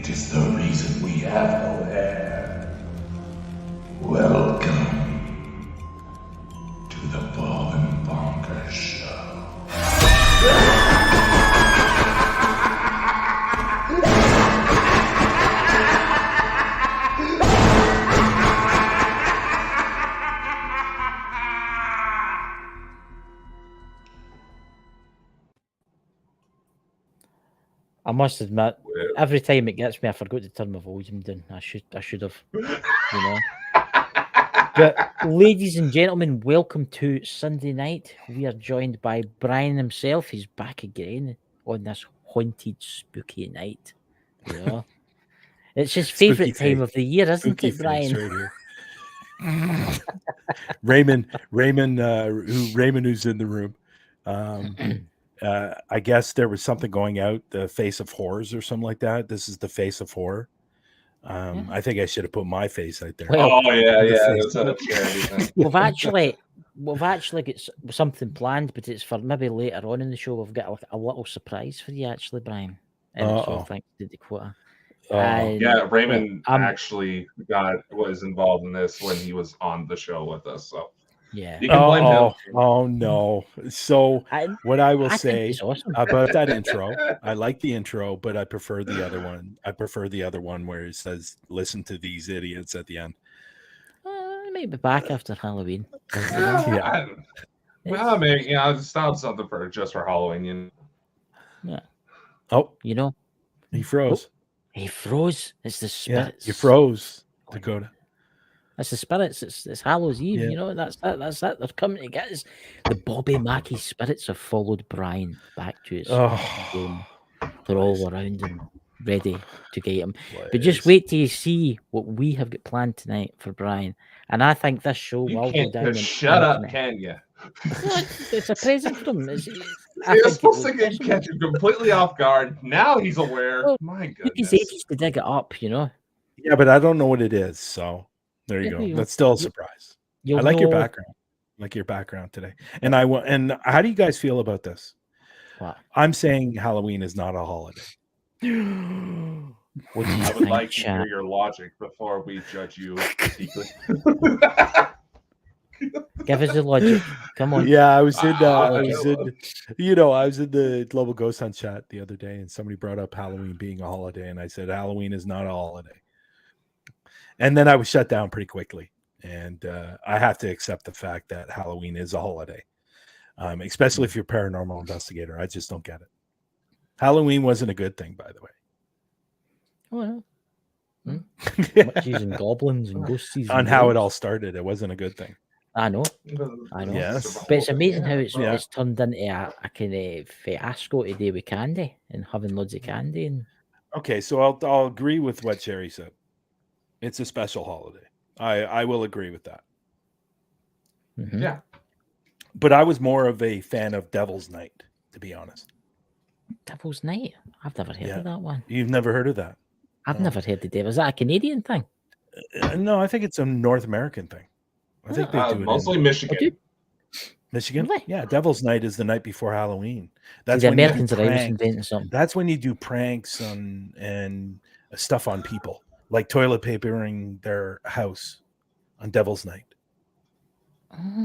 It is the reason we have no hair. Welcome to the Bald and Bonkers Show. I must admit, every time it gets me, I forgot to turn my volume down. I should have, you know. But, ladies and gentlemen, welcome to Sunday night. We are joined by Bryan himself. He's back again on this haunted, spooky night. You know, it's his favourite time of the year, isn't it, Bryan? Right here. Raymond, who's in the room. I guess there was something going out, the Face of Horrors or something like that. This is the Face of Horror. I think I should have put my face out there. Well, it's a charity thing. We've actually got something planned, but it's for maybe later on in the show. We've got like a little surprise for you, actually, Bryan. So thanks to Dakota. Yeah, Raymond actually was involved in this when he was on the show with us. So yeah, you can blame him. Oh no! So what I will say awesome. about that intro, I like the intro, but I prefer the other one. I prefer the other one where it says "Listen to these idiots" at the end. I may be back after Halloween. Yeah. Well, I mean, it's not something just for Halloween. Yeah. Oh, he froze. He froze. It's the spirits. Yeah, you froze, Dakota. That's the spirits. It's Hallows Eve. Yeah. That's it. They're coming to get us. The Bobby Mackey spirits have followed Bryan back to his home. They're all around him, ready to get him. But just wait till you see what we have got planned tonight for Bryan. And I think this show will go down. Shut up, can you? It's a present for him. You're supposed to catch him completely off guard. Now he's aware. Well, my goodness. He's ages to dig it up, Yeah, but I don't know what it is. So there you go. That's still a surprise. I like your background. I like your background today. And how do you guys feel about this? What? I'm saying Halloween is not a holiday. What do you I would like to hear your logic before we judge you. Give us the logic. Come on. Yeah, I was in the Global Ghost Hunt chat the other day, and somebody brought up Halloween being a holiday, and I said Halloween is not a holiday. And then I was shut down pretty quickly, and I have to accept the fact that Halloween is a holiday, especially if you're a paranormal investigator. I just don't get it. Halloween wasn't a good thing, by the way. Well, witches and goblins and ghosties. On how it all started, it wasn't a good thing. I know. Yes. But it's amazing how it's turned into a kind of fiasco today with candy and having loads of candy. And okay, so I'll agree with what Jerry said. It's a special holiday. I will agree with that. Mm-hmm. Yeah. But I was more of a fan of Devil's Night, to be honest. Devil's Night? I've never heard of that one. You've never heard of that? I've never heard the Devil. Is that a Canadian thing? No, I think it's a North American thing. I think they do it mostly Michigan. Michigan? Really? Yeah, Devil's Night is the night before Halloween. That's the Americans are always inventing something. That's when you do pranks and stuff on people, like toilet papering their house on Devil's Night.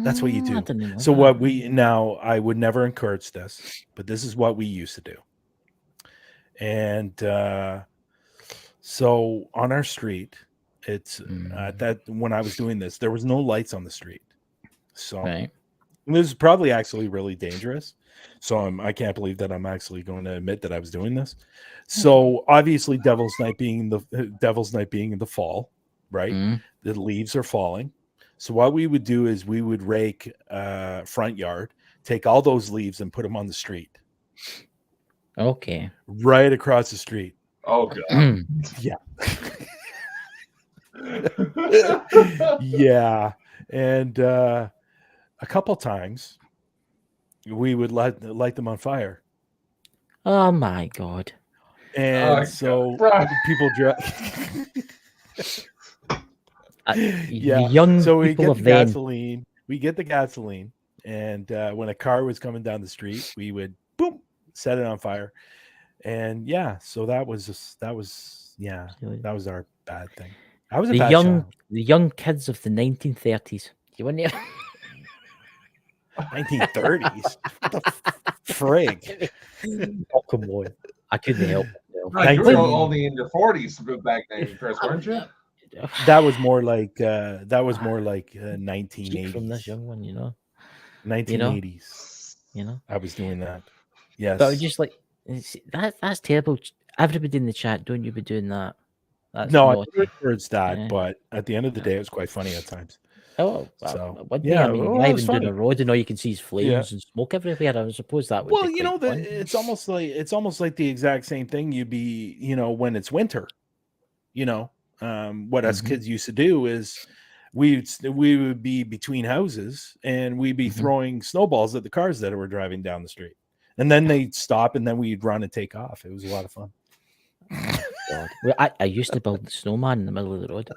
That's what you do. So I would never encourage this, but this is what we used to do. And so on our street, it's that when I was doing this, there was no lights on the street. So this is probably actually really dangerous. So I can't believe that I'm actually going to admit that I was doing this. So obviously Devil's Night being in the fall, right? The leaves are falling. So what we would do is we would rake front yard, take all those leaves and put them on the street. Okay. Right across the street. Oh God. Yeah. Yeah. And a couple times we would light them on fire. Oh my God. And people young so we people get the gasoline. We get the gasoline, and when a car was coming down the street, we would set it on fire. And yeah, so that was our bad thing. I was a The bad young child. the young kids of the 1930s. You wouldn't hear 1930s. What the frig? Oh, come on. I couldn't help myself. No, you were 19 only in your 40s back then, Chris, weren't you? That was more like Keep from this 1980s. young one, 1980s. you know. I was doing that. But I was Yes. just like, that's terrible. Everybody in the chat, don't you be doing that. That's No, I naughty. encouraged that, Yeah. but at the end of the day, it was quite funny at times. Oh, So one day, yeah, I mean, well, you're it was driving down funny. a road and all you can see is flames Yeah. and smoke everywhere. I suppose that would Well, be quite fun. it's almost like the exact same thing you'd be, when it's winter. What us kids used to do is we would be between houses and we'd be throwing snowballs at the cars that were driving down the street, and then they'd stop and then we'd run and take off. It was a lot of fun. God. Well, I used to build the snowman in the middle of the road.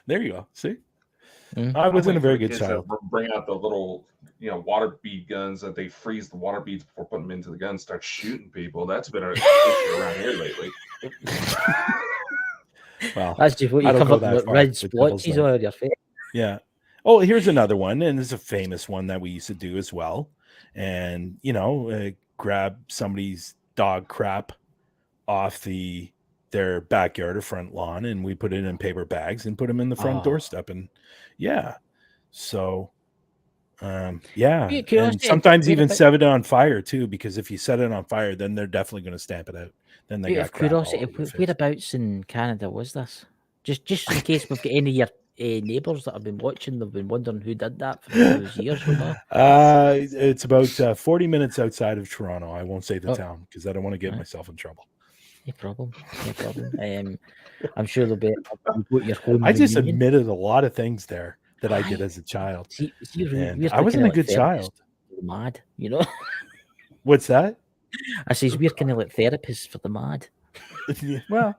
There you go. See, Mm. I wasn't a very Wait for the good kids child. to bring out the little, water bead guns that they freeze the water beads before putting them into the gun and start shooting people. That's been an issue around here lately. Well, That's just what you I don't come go up that with far, red but splotches devil's on your face. Yeah. Oh, here's another one, and it's a famous one that we used to do as well. And grab somebody's dog crap off their backyard or front lawn, and we put it in paper bags and put them in the front doorstep. And yeah, so yeah, and sometimes even set it on fire too, because if you set it on fire, then they're definitely going to stamp it out. Then they got crap all over the face. Whereabouts in Canada was this? Just in case we've got any of your neighbours that have been watching, they've been wondering who did that for all those years. It's about 40 minutes outside of Toronto. I won't say the town because I don't want to get myself in trouble. No problem. I'm sure there'll be your home. I just admitted a lot of things there that I did as a child. And I wasn't a good child. Mad, What's that? I says we're kind of like therapists for the mad. Well,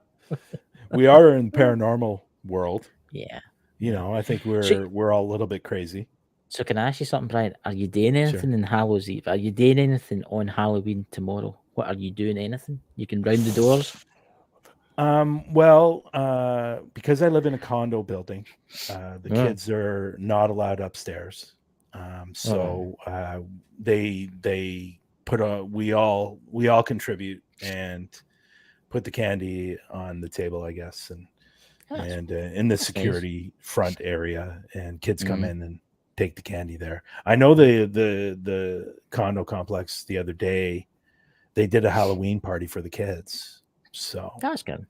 we are in paranormal world. Yeah. I think we're all a little bit crazy. So can I ask you something, Brian? Are you doing anything in Hallows Eve? Are you doing anything on Halloween tomorrow? What are you doing? Anything? You can round the doors? Because I live in a condo building, the kids are not allowed upstairs. They put we all contribute and put the candy on the table, I guess, and in the security front area, and kids come in and take the candy there. I know the condo complex the other day, they did a Halloween party for the kids. So that's good.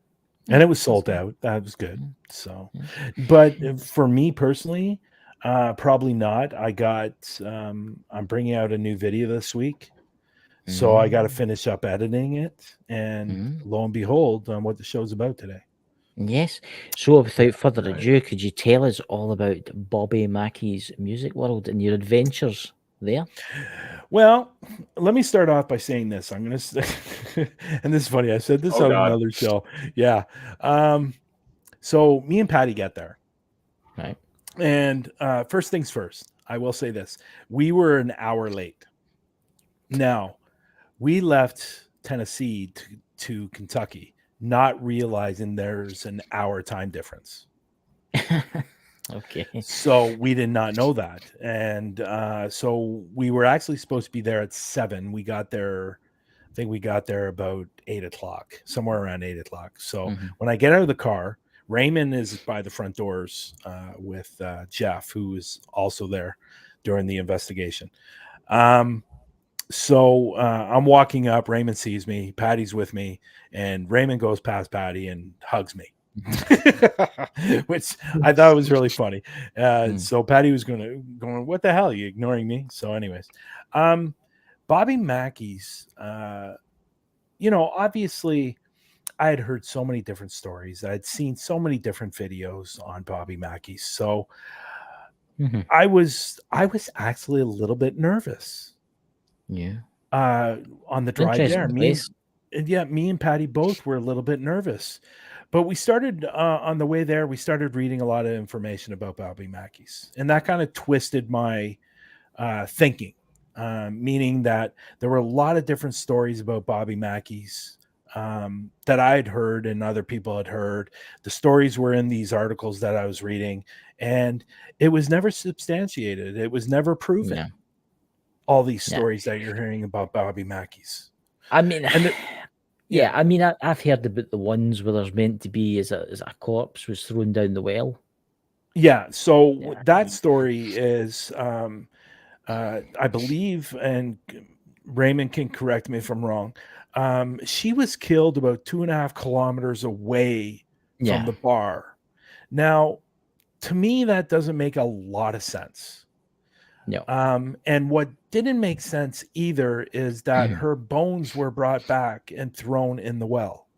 And it was sold out. That was good. So, but for me personally, probably not. I'm bringing out a new video this week. So I got to finish up editing it, and lo and behold, on what the show's about today. Yes. So without further ado, could you tell us all about Bobby Mackey's music world and your adventures there? Well, let me start off by saying this. I'm going to, and this is funny. I said this on another show. Yeah. So me and Patty get there. Right. And first things first, I will say this. We were an hour late. Now, we left Tennessee to Kentucky, not realizing there's an hour time difference. Okay. So we did not know that. And so we were actually supposed to be there at 7. We got there, I think we got there about 8 o'clock, somewhere around 8 o'clock. So when I get out of the car, Raymond is by the front doors with Jeff, who is also there during the investigation. So I'm walking up, Raymond sees me, Patty's with me, and Raymond goes past Patty and hugs me. Which I thought was really funny. So Patty was going, what the hell? Are you ignoring me? So anyways, Bobby Mackey's, obviously I had heard so many different stories. I'd seen so many different videos on Bobby Mackey. So I was actually a little bit nervous. Yeah. On the drive there. Me and Patty both were a little bit nervous. But we started on the way there, we started reading a lot of information about Bobby Mackey's. And that kind of twisted my thinking. meaning that there were a lot of different stories about Bobby Mackey's that I had heard and other people had heard. The stories were in these articles that I was reading, and it was never substantiated. It was never proven. Yeah. All these stories that you're hearing about Bobby Mackey's. I mean, and I mean, I've heard about the ones where there's meant to be as a corpse was thrown down the well. Yeah. So that story is, I believe, and Raymond can correct me if I'm wrong. She was killed about 2.5 kilometers away from the bar. Now, to me, that doesn't make a lot of sense. No. And what didn't make sense either is that her bones were brought back and thrown in the well.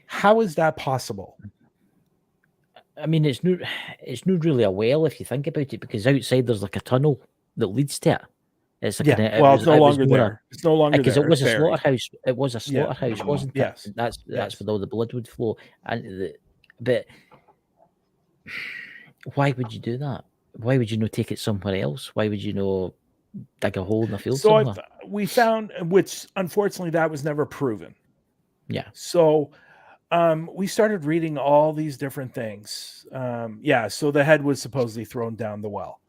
How is that possible? I mean, it's not really a well if you think about it, because outside there's like a tunnel that leads to it. It's like it's no longer there. It's no longer because there. It was a slaughterhouse. It was a slaughterhouse, wasn't it? Yes. That's where all the blood would flow. But why would you do that? Why would you not take it somewhere else? Why would you not dig a hole in the field somewhere? We found, which unfortunately that was never proven. Yeah. So we started reading all these different things. So the head was supposedly thrown down the well.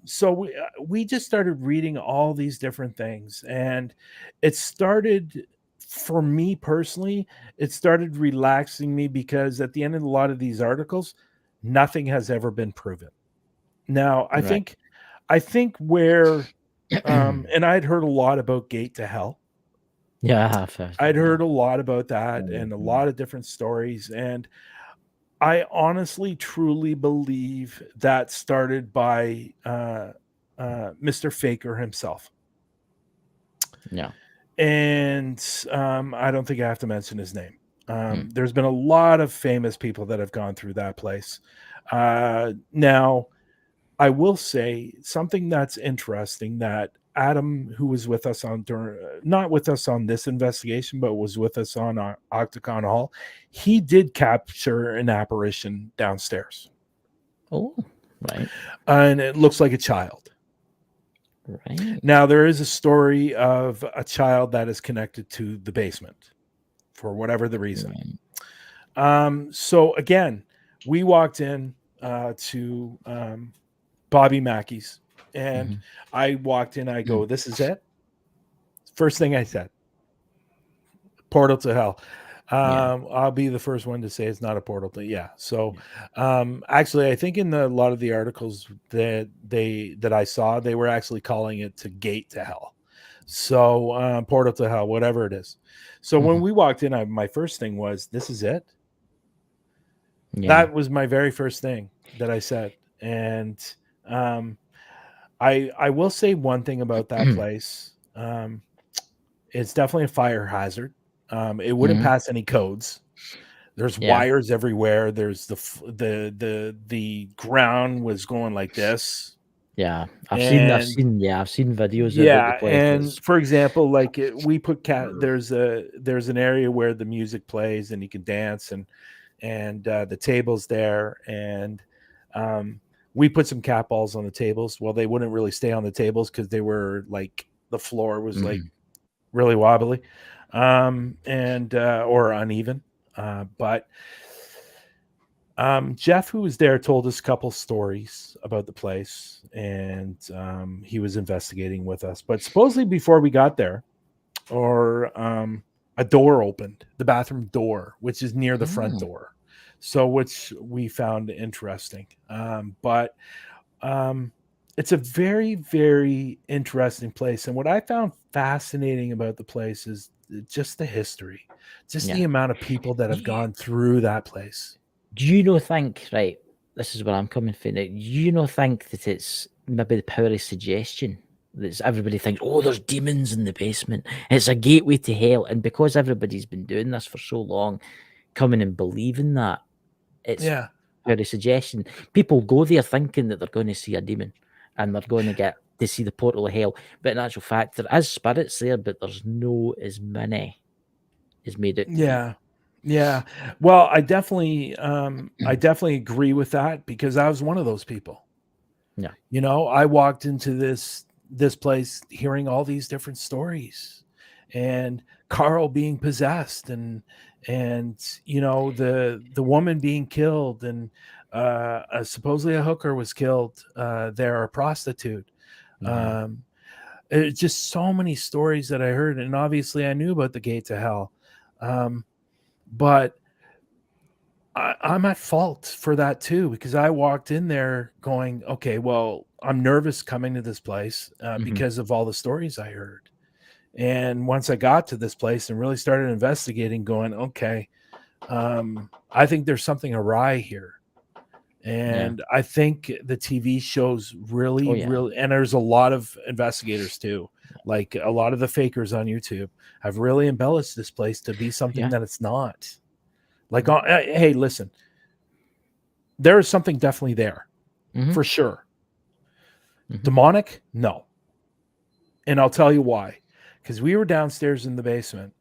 So we just started reading all these different things, and it started, for me personally, it started relaxing me, because at the end of a lot of these articles, nothing has ever been proven. Now, I think where, and I'd heard a lot about Gate to Hell. Yeah, I have. I'd heard a lot about that and a lot of different stories. And I honestly, truly believe that started by Mr. Faker himself. Yeah. And I don't think I have to mention his name. There's been a lot of famous people that have gone through that place. Now, I will say something that's interesting, that Adam, who was with us not with us on this investigation, but was with us on Octagon Hall, he did capture an apparition downstairs. Oh, right. And it looks like a child. Right. Now, there is a story of a child that is connected to the basement for whatever the reason. Right. So again, we walked in to Bobby Mackey's, and I walked in, I go, this is it. First thing I said, portal to hell. I'll be the first one to say it's not a portal to, So actually, I think in a lot of the articles that I saw, they were actually calling it to gate to hell. So portal to hell, whatever it is. So when we walked in, my first thing was, this is it. That was my very first thing that I said. And I will say one thing about that place. It's definitely a fire hazard. It wouldn't pass any codes. There's wires everywhere. There's the ground was going like this. Yeah, I've seen videos. Yeah, of and for example, like we put there's an area where the music plays and you can dance, and the table's there, and we put some cat balls on the tables. Well, they wouldn't really stay on the tables because they were like, the floor was like really wobbly, or uneven. But Jeff, who was there, told us a couple stories about the place, and he was investigating with us. But supposedly before we got there, a door opened, the bathroom door, which is near the front door. So, which we found interesting. But it's a very, very interesting place. And what I found fascinating about the place is just the history, just the amount of people that have gone through that place. Do you think, right, this is where I'm coming from now, do you think that it's maybe the power of suggestion? That everybody thinks, oh, there's demons in the basement. It's a gateway to hell. And because everybody's been doing this for so long, coming and believing that, it's power of suggestion. People go there thinking that they're going to see a demon and they're going to get to see the portal of hell. But in actual fact, there is spirits there, but there's no as many as made it. Yeah. Well, I definitely agree with that, because I was one of those people. Yeah. I walked into this this place hearing all these different stories, and Carl being possessed, and you know, the woman being killed, and supposedly a hooker was killed there, a prostitute. It's just so many stories that I heard, and obviously I knew about the gates of hell, but I'm at fault for that too, because I walked in there going, okay, well, I'm nervous coming to this place because of all the stories I heard. And once I got to this place and really started investigating, going, okay, I think there's something awry here. And I think the TV shows really, and there's a lot of investigators too. Like a lot of the fakers on YouTube have really embellished this place to be something that it's not. Like, hey, listen, there is something definitely there for sure. Demonic? No. And I'll tell you why. Because we were downstairs in the basement,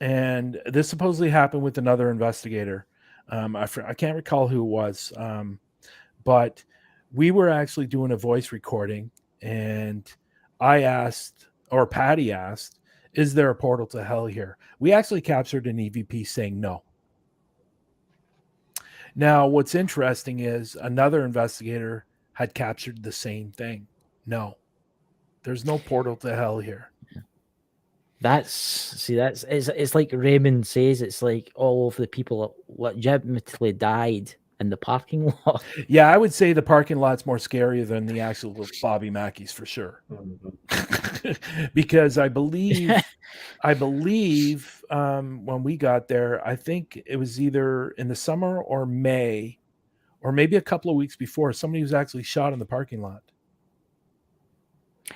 and this supposedly happened with another investigator. I can't recall who it was, but we were actually doing a voice recording, and I asked, or Patty asked, is there a portal to hell here? We actually captured an EVP saying no. Now, what's interesting is another investigator had captured the same thing. No, there's no portal to hell here. It's like Raymond says, it's like all of the people that legitimately died in the parking lot. Yeah, I would say the parking lot's more scary than the actual Bobby Mackey's for sure. Because I believe when we got there, I think it was either in the summer or May, or maybe a couple of weeks before, somebody was actually shot in the parking lot.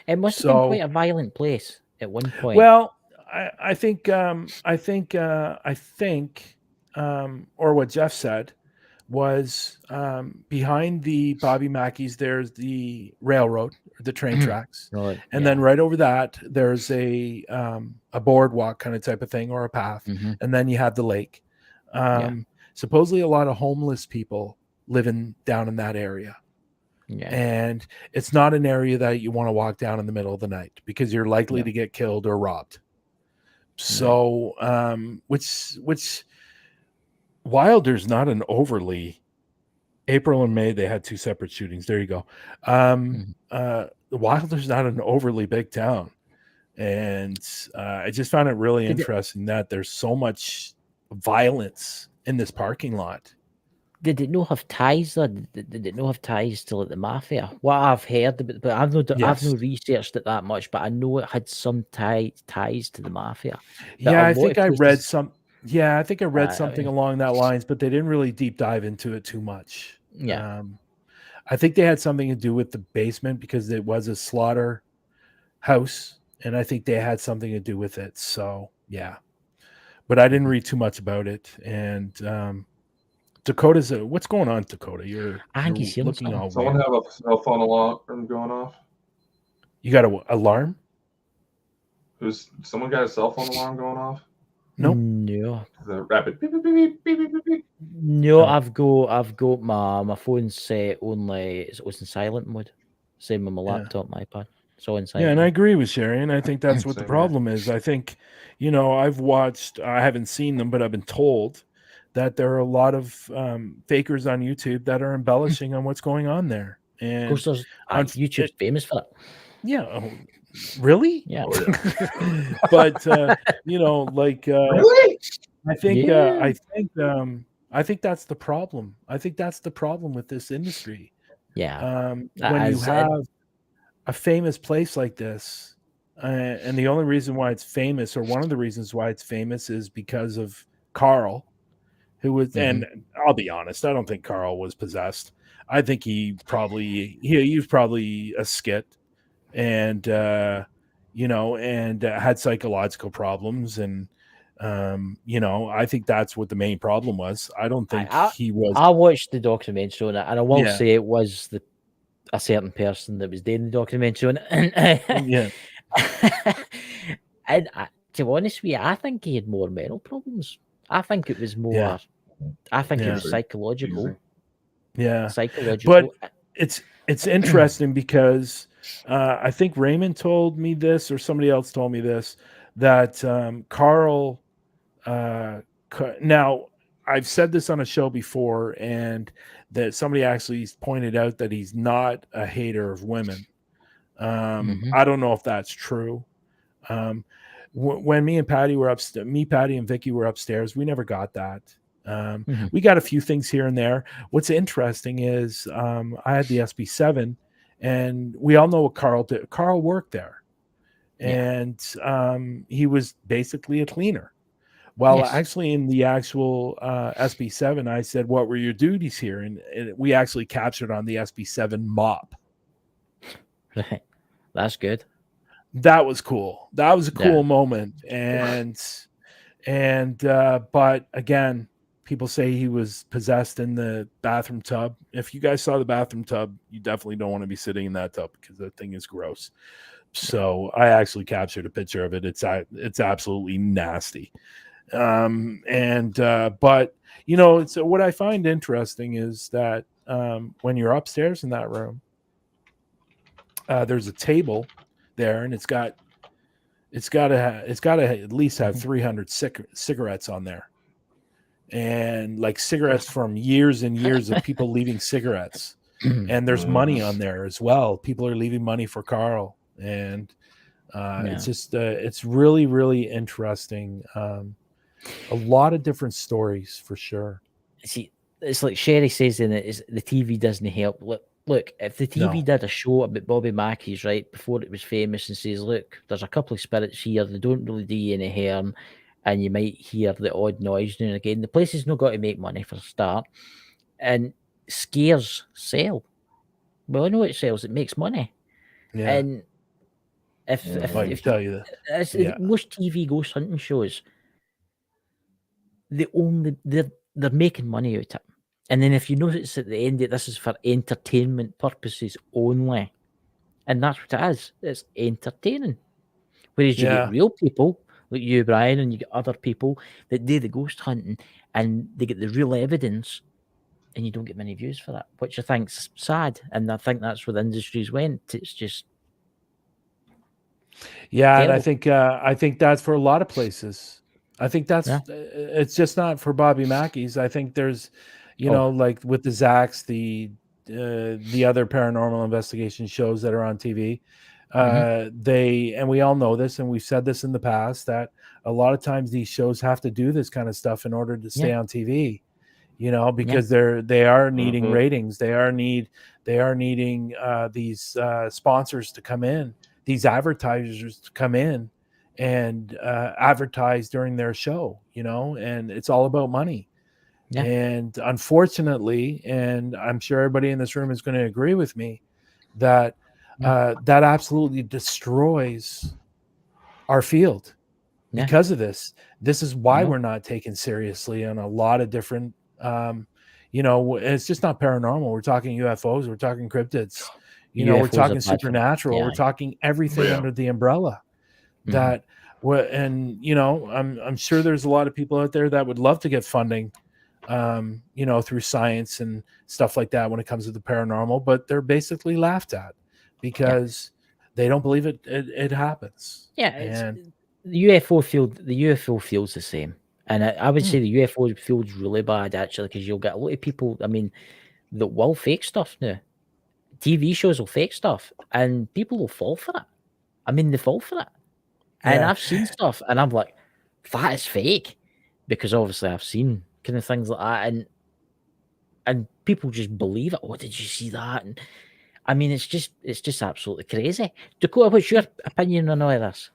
It must have been quite a violent place at one point. Well, I think, or what Jeff said was behind the Bobby Mackey's, there's the railroad, the train tracks, and then right over that there's a boardwalk kind of type of thing, or a path, and then you have the lake. Supposedly a lot of homeless people living down in that area. And it's not an area that you want to walk down in the middle of the night, because you're likely to get killed or robbed. So, which Wilder's not an overly, April and May, they had 2 separate shootings. There you go. Wilder's not an overly big town. And I just found it really interesting that there's so much violence in this parking lot. Did it not have ties though? Did it not have ties to like the mafia? What I've heard about, but I've not researched it that much, but I know it had some ties to the mafia. I think I read something along that lines, but they didn't really deep dive into it too much. I think they had something to do with the basement, because it was a slaughter house, and I think they had something to do with it. So but I didn't read too much about it. And Dakota's what's going on, Dakota? You're looking all someone weird. have a cell phone alarm going off? You got an alarm? Someone got a cell phone alarm going off? Nope. No. The rapid beep, beep, beep, beep, beep, beep, beep. No, I've got my phone set only, it's in silent mode. Same with my laptop, my iPad. It's all in silent. Yeah, and I agree with Sherry, and I think that's what the problem is. I think, I haven't seen them, but I've been told that there are a lot of fakers on YouTube that are embellishing on what's going on there. And of course, YouTube's famous for that. Yeah. Really? Yeah. But really? I think that's the problem. I think that's the problem with this industry. When you have a famous place like this, and the only reason why it's famous, or one of the reasons why it's famous, is because of Carl, who was, and I'll be honest, I don't think Carl was possessed. I think he was probably a skit, and had psychological problems, and I think that's what the main problem was. I don't think he was. I watched the documentary on it, and I will say it was a certain person that was doing the documentary on it. And to be honest with you, I think he had more mental problems. I think it was more. I think it was psychological. Yeah, psychological. But it's interesting because I think Raymond told me this, or somebody else told me this, that Carl. Now, I've said this on a show before, and that somebody actually pointed out that he's not a hater of women. I don't know if that's true. When me and Patty were upstairs, Patty, and Vicky were upstairs, we never got that. We got a few things here and there. What's interesting is I had the SB7, and we all know what Carl did. Carl worked there, and he was basically a cleaner. Well, actually, in the actual SB7, I said, "What were your duties here?" And we actually captured on the SB7 mop. Right, that's good. That was cool. That was a cool moment, and but again, people say he was possessed in the bathroom tub. If you guys saw the bathroom tub, you definitely don't want to be sitting in that tub because that thing is gross. So I actually captured a picture of it. It's absolutely nasty. But you know, it's what I find interesting is that when you're upstairs in that room, there's a table there, and it's got to at least have 300 cigarettes on there, and like cigarettes from years and years of people leaving cigarettes, and there's money on there as well. People are leaving money for Carl, and it's just it's really, really interesting. A lot of different stories for sure. See, it's like Sherry says in it, is the TV doesn't help. Look, if the TV did a show about Bobby Mackey's, right, before it was famous, and says, look, there's a couple of spirits here, they don't really do you any harm, and you might hear the odd noise now and again. The place has not got to make money for a start, and scares sell. Well, I know it sells, it makes money. Yeah. And if tell you that, most TV ghost hunting shows, they're making money out of it. And then if you notice at the end that this is for entertainment purposes only, and that's what it is, it's entertaining. Whereas you get real people like you, Brian, and you get other people that do the ghost hunting and they get the real evidence, and you don't get many views for that, which I think's sad. And I think that's where the industry's went. It's just terrible. And I think that's for a lot of places. I think that's it's just not for Bobby Mackey's. I think there's, you know, like with the Zacks, the other paranormal investigation shows that are on TV. And we all know this, and we've said this in the past, that a lot of times these shows have to do this kind of stuff in order to stay on TV, you know, because they are needing ratings. They are needing these sponsors to come in, these advertisers to come in and advertise during their show, you know, and it's all about money. And unfortunately, and I'm sure everybody in this room is going to agree with me, that that absolutely destroys our field because of this. This is why we're not taken seriously on a lot of different, you know, it's just not paranormal. We're talking UFOs, we're talking cryptids, you know, we're talking supernatural, we're talking everything under the umbrella. That, and you know, I'm sure there's a lot of people out there that would love to get funding, you know, through science and stuff like that when it comes to the paranormal, but they're basically laughed at because they don't believe it happens. And the UFO field's the same, and I would say the UFO field's really bad actually, because you'll get a lot of people, I mean, that will fake stuff now. TV shows will fake stuff, and people will fall for it. I mean, they fall for it. And I've seen stuff, and I'm like, that is fake, because obviously I've seen kind of things like that, and people just believe it. Oh, did you see that? And I mean, it's just absolutely crazy. Dakota, what's your opinion on all of this?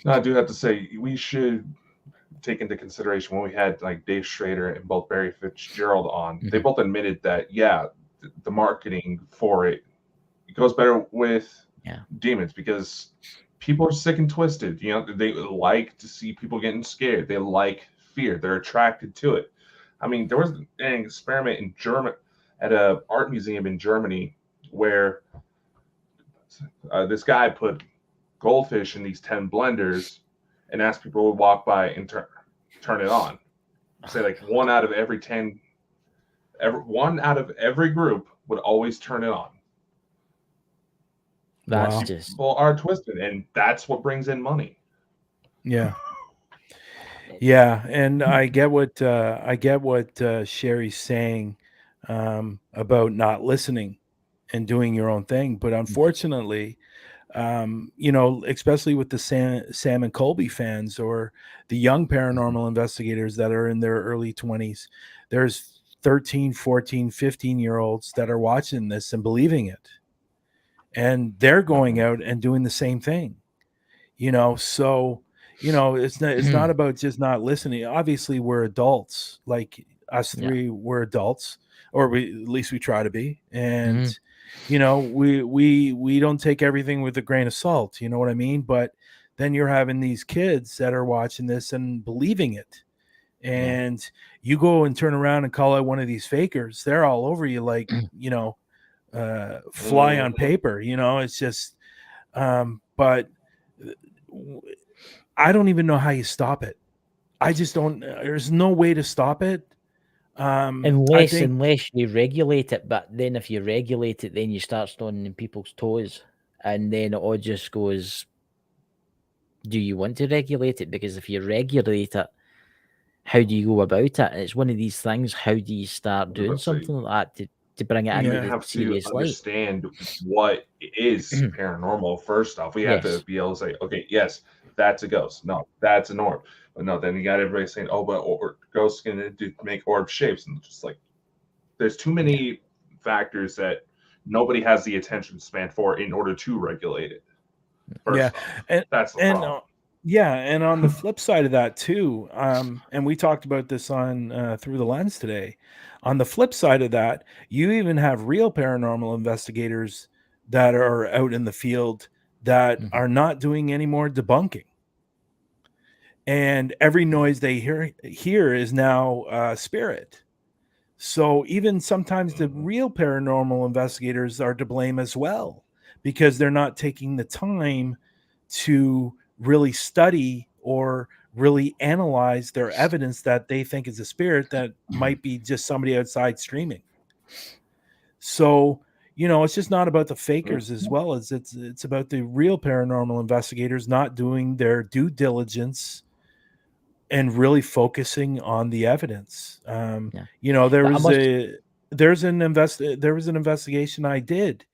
No, I do have to say we should take into consideration when we had like Dave Schrader and both Barry Fitzgerald on. They both admitted that the marketing for it goes better with demons, because people are sick and twisted. You know, they like to see people getting scared. They like fear. They're attracted to it. I mean, there was an experiment in Germany at an art museum in Germany where this guy put goldfish in these 10 blenders and asked people to walk by and turn it on. Say like one out of every group would always turn it on. That's Wow. just People are twisted, and that's what brings in money. Yeah. Yeah, and I get what Sherry's saying about not listening and doing your own thing, but unfortunately, especially with the Sam and Colby fans or the young paranormal investigators that are in their early 20s, there's 13, 14, 15-year-olds that are watching this and believing it. And they're going out and doing the same thing. So it's not about just not listening. Obviously, we're adults. Like us three, we're adults, or at least we try to be. And we don't take everything with a grain of salt. You know what I mean? But then you're having these kids that are watching this and believing it. And you go and turn around and call out one of these fakers, they're all over you like, fly on paper. It's just, but I don't even know how you stop it. I just don't. There's no way to stop it. unless you regulate it. But then if you regulate it, then you start stepping on people's toes, and then it all just goes. Do you want to regulate it? Because if you regulate it, how do you go about it? It's one of these things. How do you start doing something like that to bring it into We the have to serious light? understand what is paranormal. First off, we have to be able to say, okay, yes, that's a ghost. No, that's an orb. But no, then you got everybody saying, oh, but ghosts can make orb shapes, and just like there's too many factors that nobody has the attention span for in order to regulate it. First off, that's the problem. And on the flip side of that too, and we talked about this on Through the Lens today. On the flip side of that, you even have real paranormal investigators that are out in the field that are not doing any more debunking. And every noise they hear is now spirit. So even sometimes the real paranormal investigators are to blame as well, because they're not taking the time to really study or really analyze their evidence that they think is a spirit that might be just somebody outside streaming. So, it's just not about the fakers as well as it's about the real paranormal investigators not doing their due diligence and really focusing on the evidence. There was an investigation I did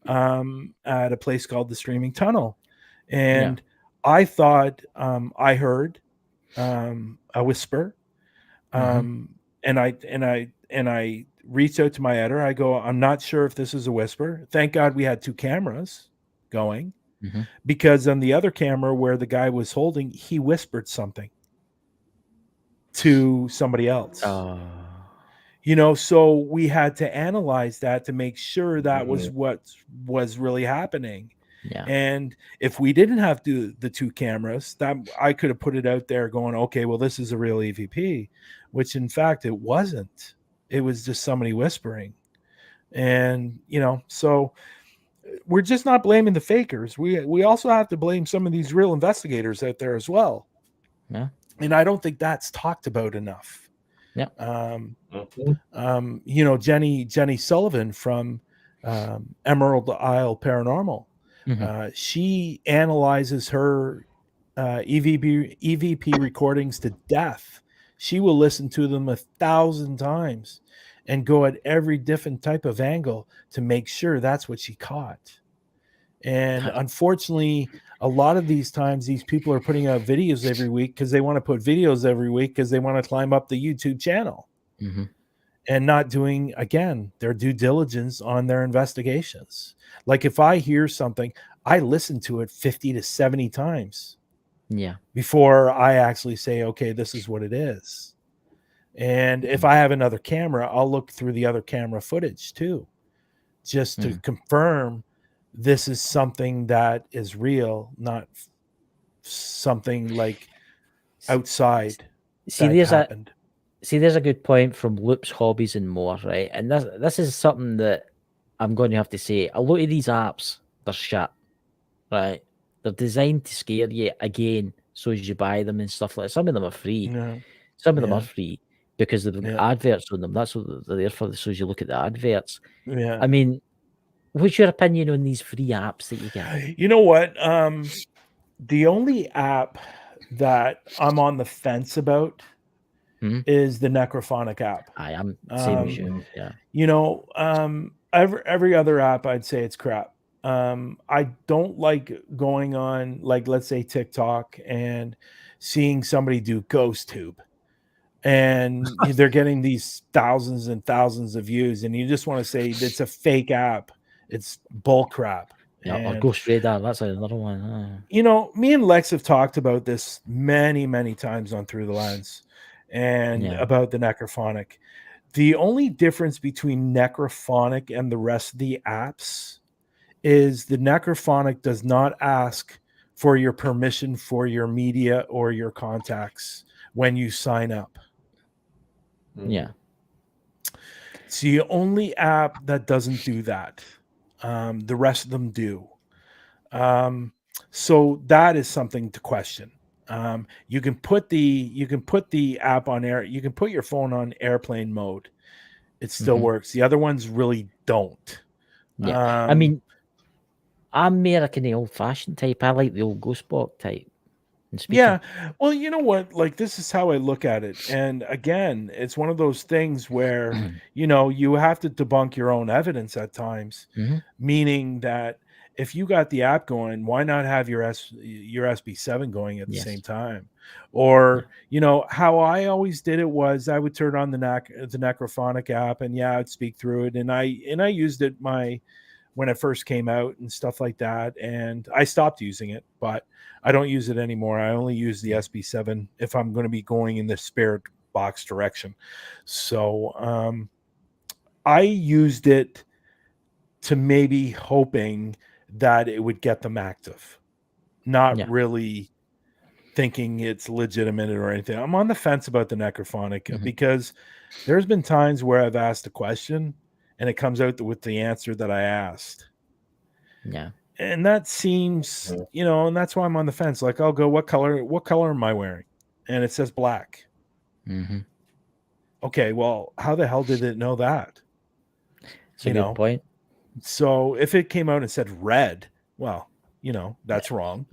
at a place called the Streaming Tunnel, and I thought I heard a whisper, and I reached out to my editor. I go, I'm not sure if this is a whisper. Thank God we had two cameras going, because on the other camera where the guy was holding, he whispered something to somebody else. So we had to analyze that to make sure that was what was really happening. And if we didn't have the two cameras, that I could have put it out there going, okay, well, this is a real EVP, which in fact it wasn't. It was just somebody whispering. And so we're just not blaming the fakers. We also have to blame some of these real investigators out there as well. And I don't think that's talked about enough. Jenny Sullivan from Emerald Isle Paranormal, she analyzes her EVP recordings to death. She will listen to them 1,000 times and go at every different type of angle to make sure that's what she caught. And unfortunately, a lot of these times, these people are putting out videos every week because they want to put videos every week because they want to climb up the YouTube channel, and not doing, again, their due diligence on their investigations. Like if I hear something, I listen to it 50 to 70 times before I actually say, okay, this is what it is. And if I have another camera, I'll look through the other camera footage too, just to confirm this is something that is real, not something like outside. There's a good point from Loops, Hobbies, and More, right? And this is something that I'm going to have to say. A lot of these apps, they're shit, right? They're designed to scare you again, so as you buy them and stuff like that. Some of them are free. Some of them are free because they've got adverts on them. That's what they're there for, so as you look at the adverts. I mean, what's your opinion on these free apps that you get? You know what? The only app that I'm on the fence about is the Necrophonic app. I am same as you. Yeah. You know, every other app, I'd say it's crap. I don't like going on, like, let's say TikTok and seeing somebody do ghost tube, and they're getting these thousands and thousands of views, and you just want to say it's a fake app. It's bull crap. Yeah, or Ghost Radar, that's another one. You know, me and Lex have talked about this many times on Through the Lens, and about the Necrophonic. The only difference between Necrophonic and the rest of the apps is the Necrophonic does not ask for your permission for your media or your contacts when you sign up. Yeah. It's the only app that doesn't do that. The rest of them do. So that is something to question. You can put the app on air. You can put your phone on airplane mode. It still works. The other ones really don't. Yeah. I mean, I'm more like an old-fashioned type. I like the old ghost box type. Yeah. Well, you know what? Like, this is how I look at it. And again, it's one of those things where, you know, you have to debunk your own evidence at times, meaning that if you got the app going, why not have your SB7 going at the same time? Or, you know, how I always did it was I would turn on the Necrophonic app, and I'd speak through it. And I used it when it first came out and stuff like that. And I stopped using it, but I don't use it anymore. I only use the SB7 if I'm going to be going in the spirit box direction. So I used it to maybe hoping that it would get them active, not really thinking it's legitimate or anything. I'm on the fence about the Necrophonic because there's been times where I've asked a question and it comes out with the answer that I asked. Yeah. And that seems, you know, and that's why I'm on the fence. Like, I'll go, what color am I wearing? And it says black. Okay, well, how the hell did it know that? That's a good point. So if it came out and said red, well, you know, that's wrong.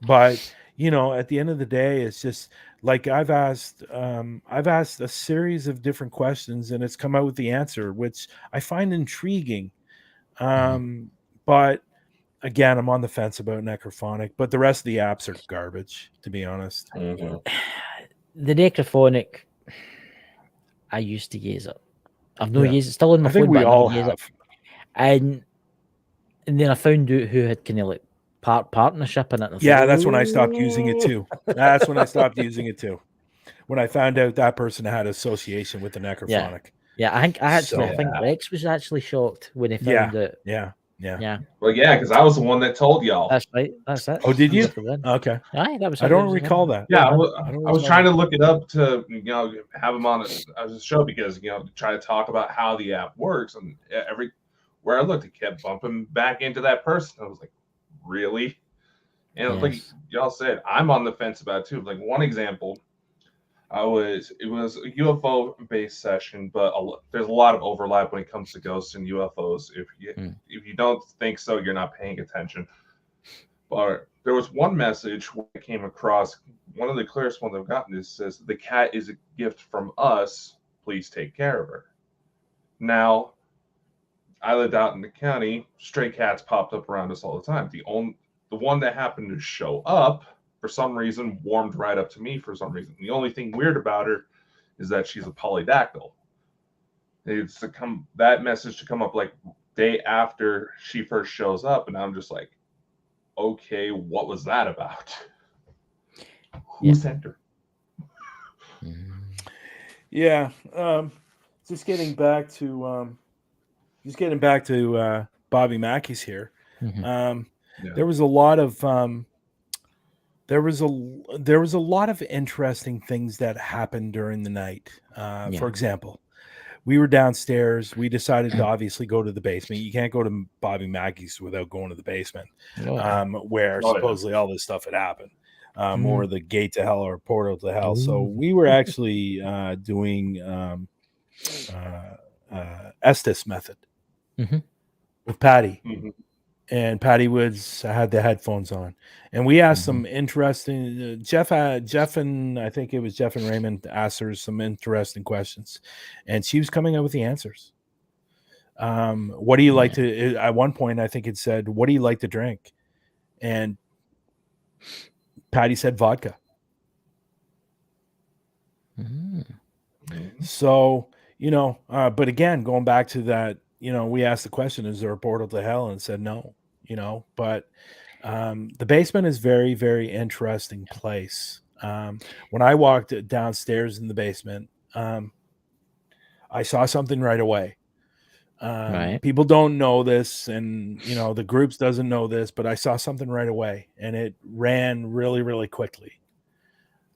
But, you know, at the end of the day, it's just like I've asked a series of different questions, and it's come out with the answer, which I find intriguing. But again, I'm on the fence about Necrophonic, but the rest of the apps are garbage, to be honest. The Decrophonic, I used to use it. I've no used it. Still on my phone. I think we all have. And then I found out who had kind of like partnership in it. That's when I stopped using it too. That's when I stopped using it too. When I found out that person had association with the Necrophonic. Yeah, I think Lex was actually shocked when he found it. Yeah. Well, because I was the one that told y'all. That's right. That's it. Oh, did you? Okay. Aye, that was. I don't recall that. Yeah, I was trying to look it up to, you know, have him on a show because, you know, try to talk about how the app works, and where I looked, it kept bumping back into that person. I was like, really? And like y'all said, I'm on the fence about it too. Like, one example, it was a UFO based session, but there's a lot of overlap when it comes to ghosts and UFOs. If you don't think so, you're not paying attention. But there was one message where I came across, one of the clearest ones I've gotten, is says, "The cat is a gift from us. Please take care of her." Now, I lived out in the county. Stray cats popped up around us all the time. The one that happened to show up, for some reason, warmed right up to me for some reason. The only thing weird about her is that she's a polydactyl. It's that message to come up like day after she first shows up, and I'm just like, okay, what was that about? Who sent her? Yeah. Just getting back to Bobby Mackey's here. There was a lot of there was a lot of interesting things that happened during the night. For example, we were downstairs. We decided to obviously go to the basement. You can't go to Bobby Mackey's without going to the basement, where supposedly all this stuff had happened, or the gate to hell or portal to hell. So we were actually doing Estes method. with Patty. Mhm. And Patty had the headphones on, and we asked some interesting. Jeff and I think it was Jeff and Raymond asked her some interesting questions, and she was coming up with the answers. What do you like to? At one point, I think it said, "What do you like to drink?" And Patty said vodka. So but again, going back to that, we asked the question, "Is there a portal to hell?" And said no. But the basement is very, very interesting place. When I walked downstairs in the basement, I saw something right away. People don't know this, and the groups doesn't know this, but I saw something right away, and it ran really, really quickly.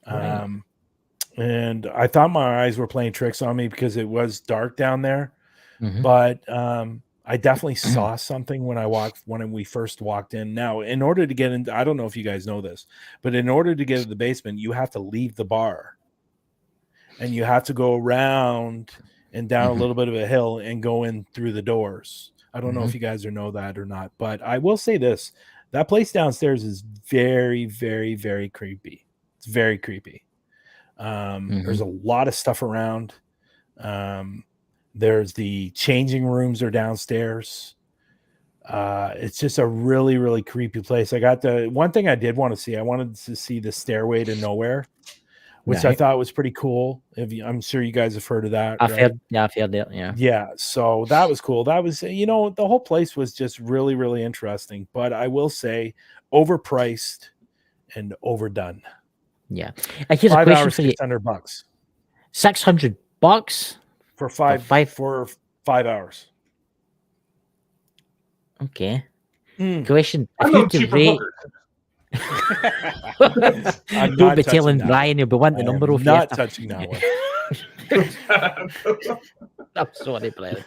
And I thought my eyes were playing tricks on me because it was dark down there. But I definitely saw something when we first walked in. Now, in order to get in, I don't know if you guys know this, but in order to get to the basement, you have to leave the bar, and you have to go around and down a little bit of a hill and go in through the doors. I don't know if you guys know that or not, but I will say this: that place downstairs is very, very, very creepy. It's very creepy. There's a lot of stuff around. There's the changing rooms are downstairs. It's just a really, really creepy place. I got the one thing I did want to see. I wanted to see the Stairway to Nowhere, which I thought was pretty cool. I'm sure you guys have heard of that. I've heard it. Yeah. So that was cool. That was, the whole place was just really, really interesting. But I will say, overpriced and overdone. Yeah. Here's a question for you. $600. $600 for 5 hours. Okay. Question: I'm if you cheaper I'm don't be telling Bryan he'll be wanting the number of not touching that one. I'm sorry, Bryan.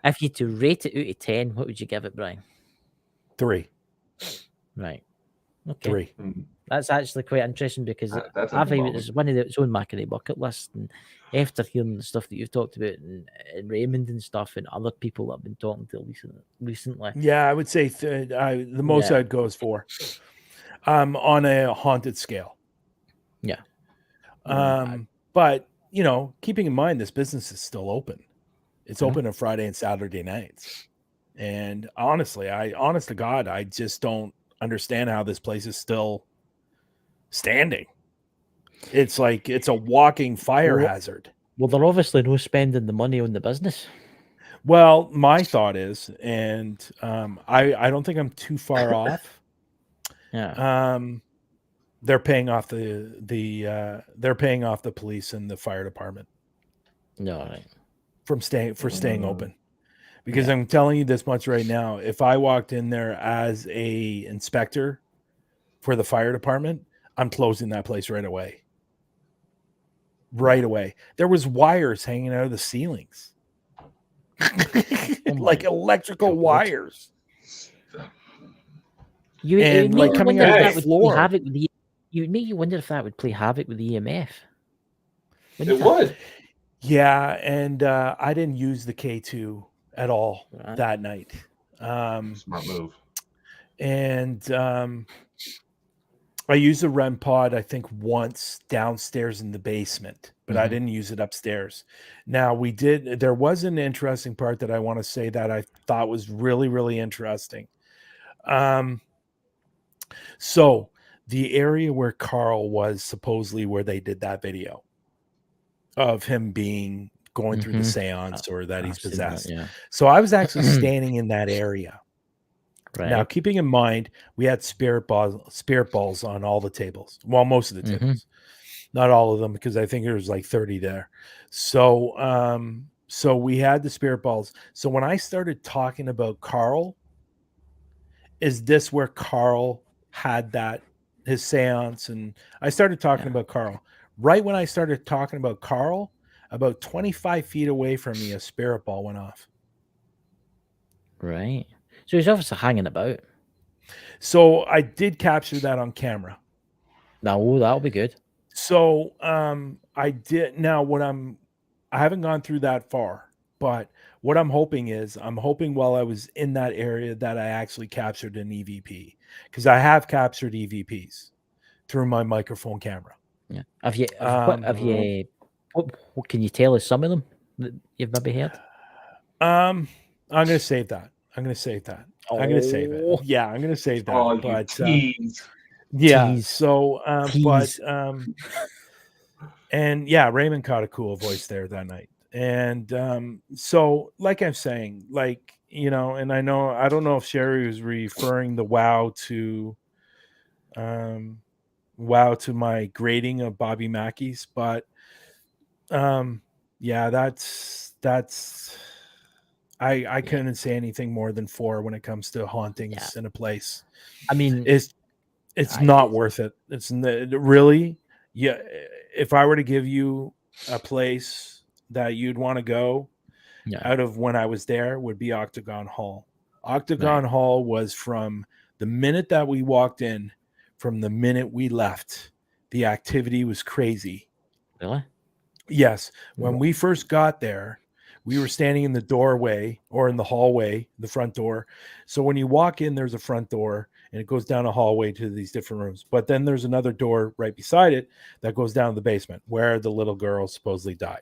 If you to rate it out of 10, what would you give it, Bryan? 3. Right. Okay. 3. That's actually quite interesting because I've it's one of its own Mackey bucket list, and after hearing the stuff that you've talked about and Raymond and stuff and other people that I've been talking to recently. Yeah, I would say the most I'd go is 4. On a haunted scale. Yeah. But keeping in mind this business is still open. It's open on Friday and Saturday nights. And honest to God, I just don't understand how this place is still standing. It's like it's a walking fire hazard. Well, they're obviously no spending the money on the business. Well, my thought is, and I don't think I'm too far off. Yeah. They're paying off they're paying off the police and the fire department. No, right. For staying open. Because I'm telling you this much right now, if I walked in there as a inspector for the fire department, I'm closing that place right away. Right away. There was wires hanging out of the ceilings. Like electrical wires. And like coming out of the floor. You make you wonder if that would play havoc with the EMF. It would. Yeah, and I didn't use the K2 at all that night. Smart move. And I used the REM pod, I think, once downstairs in the basement, but I didn't use it upstairs. Now, there was an interesting part that I want to say that I thought was really, really interesting. So the area where Carl was supposedly where they did that video of him going through the seance or that he's possessed. So I was actually standing in that area. Right. Now, keeping in mind, we had spirit balls on all the tables. Well, most of the tables, not all of them, because I think there was like 30 there. So, so we had the spirit balls. So when I started talking about Carl, is this where Carl had his seance? And I started talking about Carl. Right when I started talking about Carl, about 25 feet away from me, a spirit ball went off. Right. So he's obviously hanging about. So I did capture that on camera. No, that'll be good. So I did. Now, I haven't gone through that far, But what I'm hoping while I was in that area that I actually captured an EVP, because I have captured EVPs through my microphone camera. Yeah. Have you? What can you tell us some of them that you've maybe heard? I'm gonna save that. I'm gonna save it. Yeah, I'm gonna save that. Oh, you but tease. yeah. Tease. So Tease. and yeah, Raymond caught a cool voice there that night. And so like I'm saying, like, you know, and I don't know if Sherry was referring the wow to my grading of Bobby Mackey's, but yeah, that's I couldn't say anything more than 4 when it comes to hauntings in a place. I mean, it's not worth it. It's really, yeah. If I were to give you a place that you'd want to go out of when I was there, would be Octagon Hall. Octagon Hall was, from the minute that we walked in, from the minute we left, the activity was crazy. Really? Yes. When we first got there, we were standing in the doorway or in the hallway, the front door. So when you walk in, there's a front door and it goes down a hallway to these different rooms. But then there's another door right beside it that goes down to the basement where the little girl supposedly died.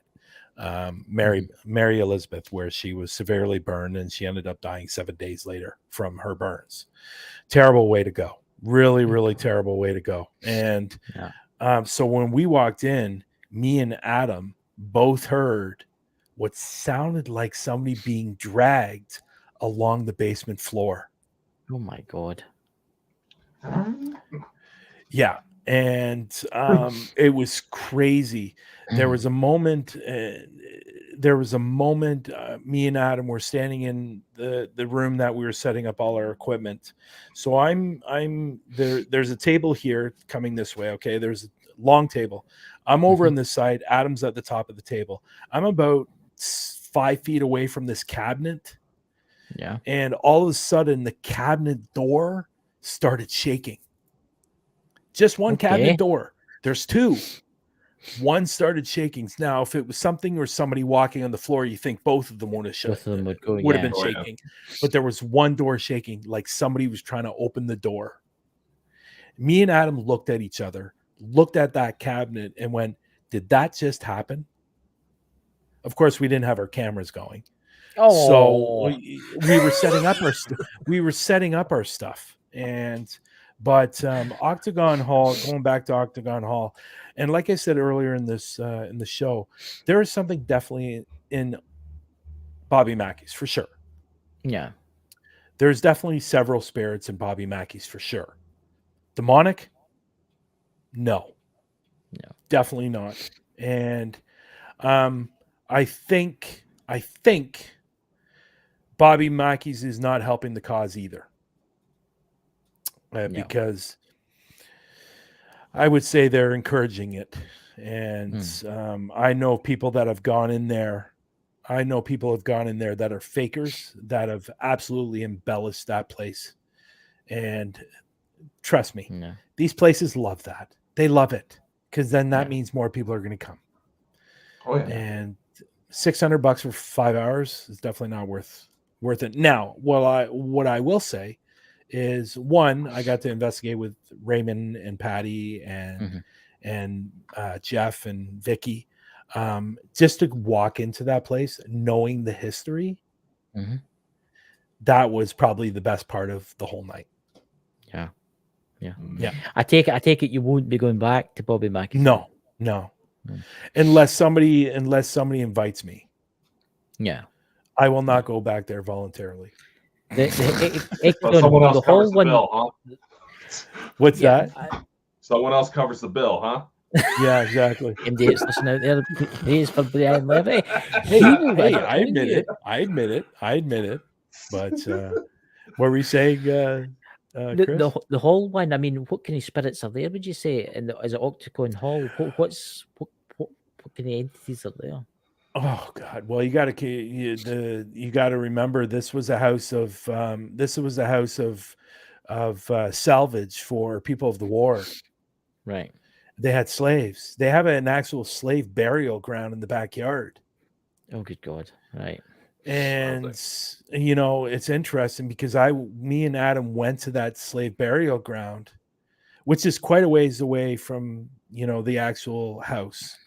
Mary Elizabeth, where she was severely burned and she ended up dying 7 days later from her burns. Terrible way to go. Really, really terrible way to go. And so when we walked in, me and Adam both heard what sounded like somebody being dragged along the basement floor. Oh my God. Yeah. And it was crazy. There was a moment, me and Adam were standing in the room that we were setting up all our equipment. So I'm there. There's a table here coming this way. Okay. There's a long table. I'm over on this side. Adam's at the top of the table. I'm about 5 feet away from this cabinet. Yeah. And all of a sudden the cabinet door started shaking. Just one cabinet door. There's 2. One started shaking. Now, if it was something or somebody walking on the floor, you think both of them would have been shaking. But there was one door shaking, like somebody was trying to open the door. Me and Adam looked at each other, looked at that cabinet, and went, "Did that just happen?" Of course, we didn't have our cameras going, so we were setting up our stuff. But Octagon Hall, going back to Octagon Hall, and like I said earlier in this in the show, there is something definitely in Bobby Mackey's for sure. Yeah, there's definitely several spirits in Bobby Mackey's for sure. Demonic? No, definitely not. And I think Bobby Mackey's is not helping the cause either. Because I would say they're encouraging it. And I know people that have gone in there. That are fakers, that have absolutely embellished that place. And trust me, these places love that. They love it, because then that means more people are going to come. Oh yeah. And $600 for 5 hours is definitely not worth it. Now, what I will say is, one, I got to investigate with Raymond and Patty and Jeff and Vicky, just to walk into that place knowing the history. That was probably the best part of the whole night. Yeah. I take it you won't be going back to Bobby Mackey. No. Unless somebody invites me. Yeah, I will not go back there voluntarily. Someone else covers the bill, huh? What's that? Someone else covers the bill, huh? Yeah, exactly. Idiots listen out there. He's for Bryan Laverty. Hey, I admit it. But what were you saying, Chris? The hall one. I mean, what kind of spirits are there? Would you say? And is it Octagon Hall? What kind of entities are there? Oh God! Well, you got to remember, this was a house of salvage for people of the war. Right. They had slaves. They have an actual slave burial ground in the backyard. Oh, good God! Right. And it's interesting because me and Adam went to that slave burial ground, which is quite a ways away from the actual house.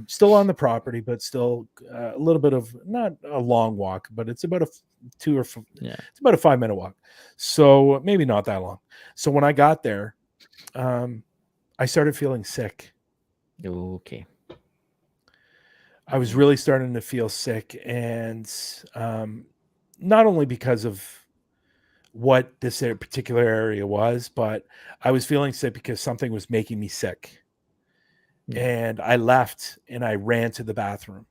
Still on the property, but still a little bit of, not a long walk, but it's about it's about a 5-minute walk. So maybe not that long. So when I got there, I started feeling sick. Okay. I was really starting to feel sick, and not only because of what this particular area was, but I was feeling sick because something was making me sick. And I left and I ran to the bathroom.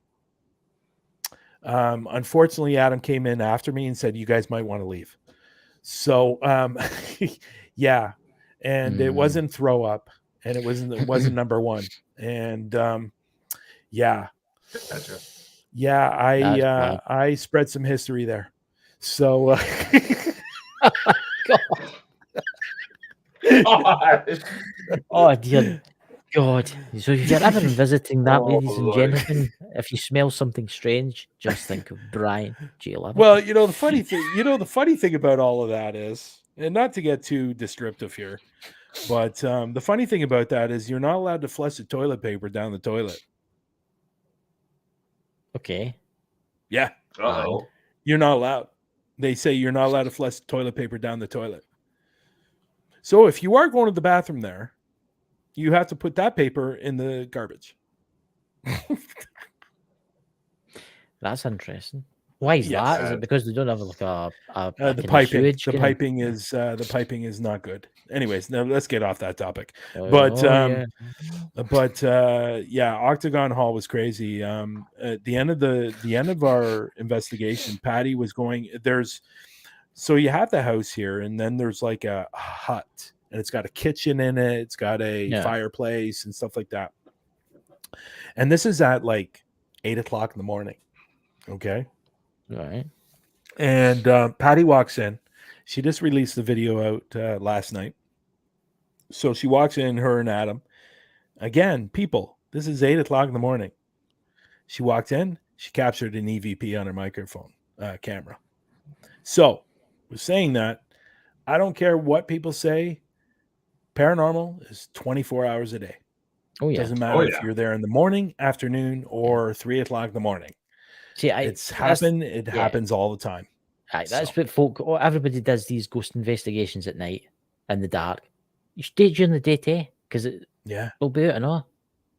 Unfortunately, Adam came in after me and said, "You guys might want to leave." So, yeah, and it wasn't throw up, and it wasn't number one, and yeah, Gotcha. yeah, I spread some history there. So, oh dear God! So if you're ever visiting that, ladies and gentlemen, if you smell something strange, just think of Bryan J Laverty. Well, the funny thing about all of that is, and not to get too descriptive here, but the funny thing about that is you're not allowed to flush the toilet paper down the toilet. Okay. Yeah. Uh-oh. You're not allowed. They say you're not allowed to flush toilet paper down the toilet. So if you are going to the bathroom there, you have to put that paper in the garbage. That's interesting. Why is that? Is it because they don't have like the piping? The piping is not good. Anyways, now let's get off that topic. Yeah, Octagon Hall was crazy. At the end of our investigation, Patty was going. So you have the house here, and then there's like a hut, and it's got a kitchen in it. It's got a fireplace and stuff like that. And this is at like 8:00 in the morning. Okay. All right. And Patty walks in. She just released the video out last night. So she walks in, her and Adam. Again, people, this is 8:00 in the morning. She walked in. She captured an EVP on her microphone camera. So, with saying that, I don't care what people say. Paranormal is 24 hours a day. Oh yeah. Doesn't matter if you're there in the morning, afternoon, or 3:00 in the morning. See, It happens all the time. That's what folk. Everybody does these ghost investigations at night in the dark. You should do it during the day too, because it'll be out and all.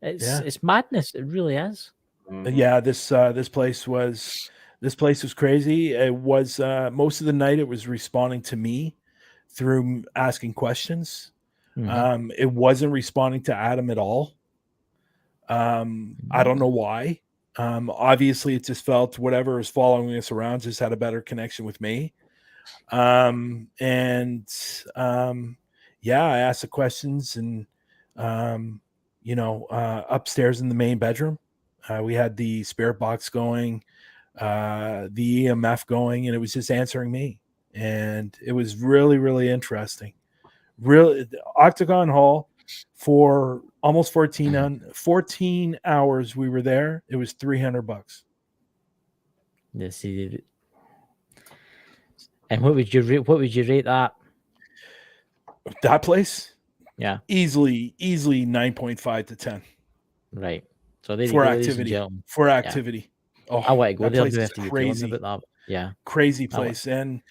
It's madness. It really is. Yeah, this place was crazy. It was most of the night. It was responding to me through asking questions. Mm-hmm. It wasn't responding to Adam at all. I don't know why. Obviously it just felt whatever was following us around just had a better connection with me. I asked the questions, and upstairs in the main bedroom, we had the spirit box going, the EMF going, and it was just answering me. And it was really, really interesting. Really, Octagon Hall, for almost 14 hours we were there. It was $300. Yes, and what would you rate that? That place? Yeah, easily 9.5 to 10. Right. So they for activity. Oh, I want to go there. Place is crazy. About that. Yeah, crazy place. And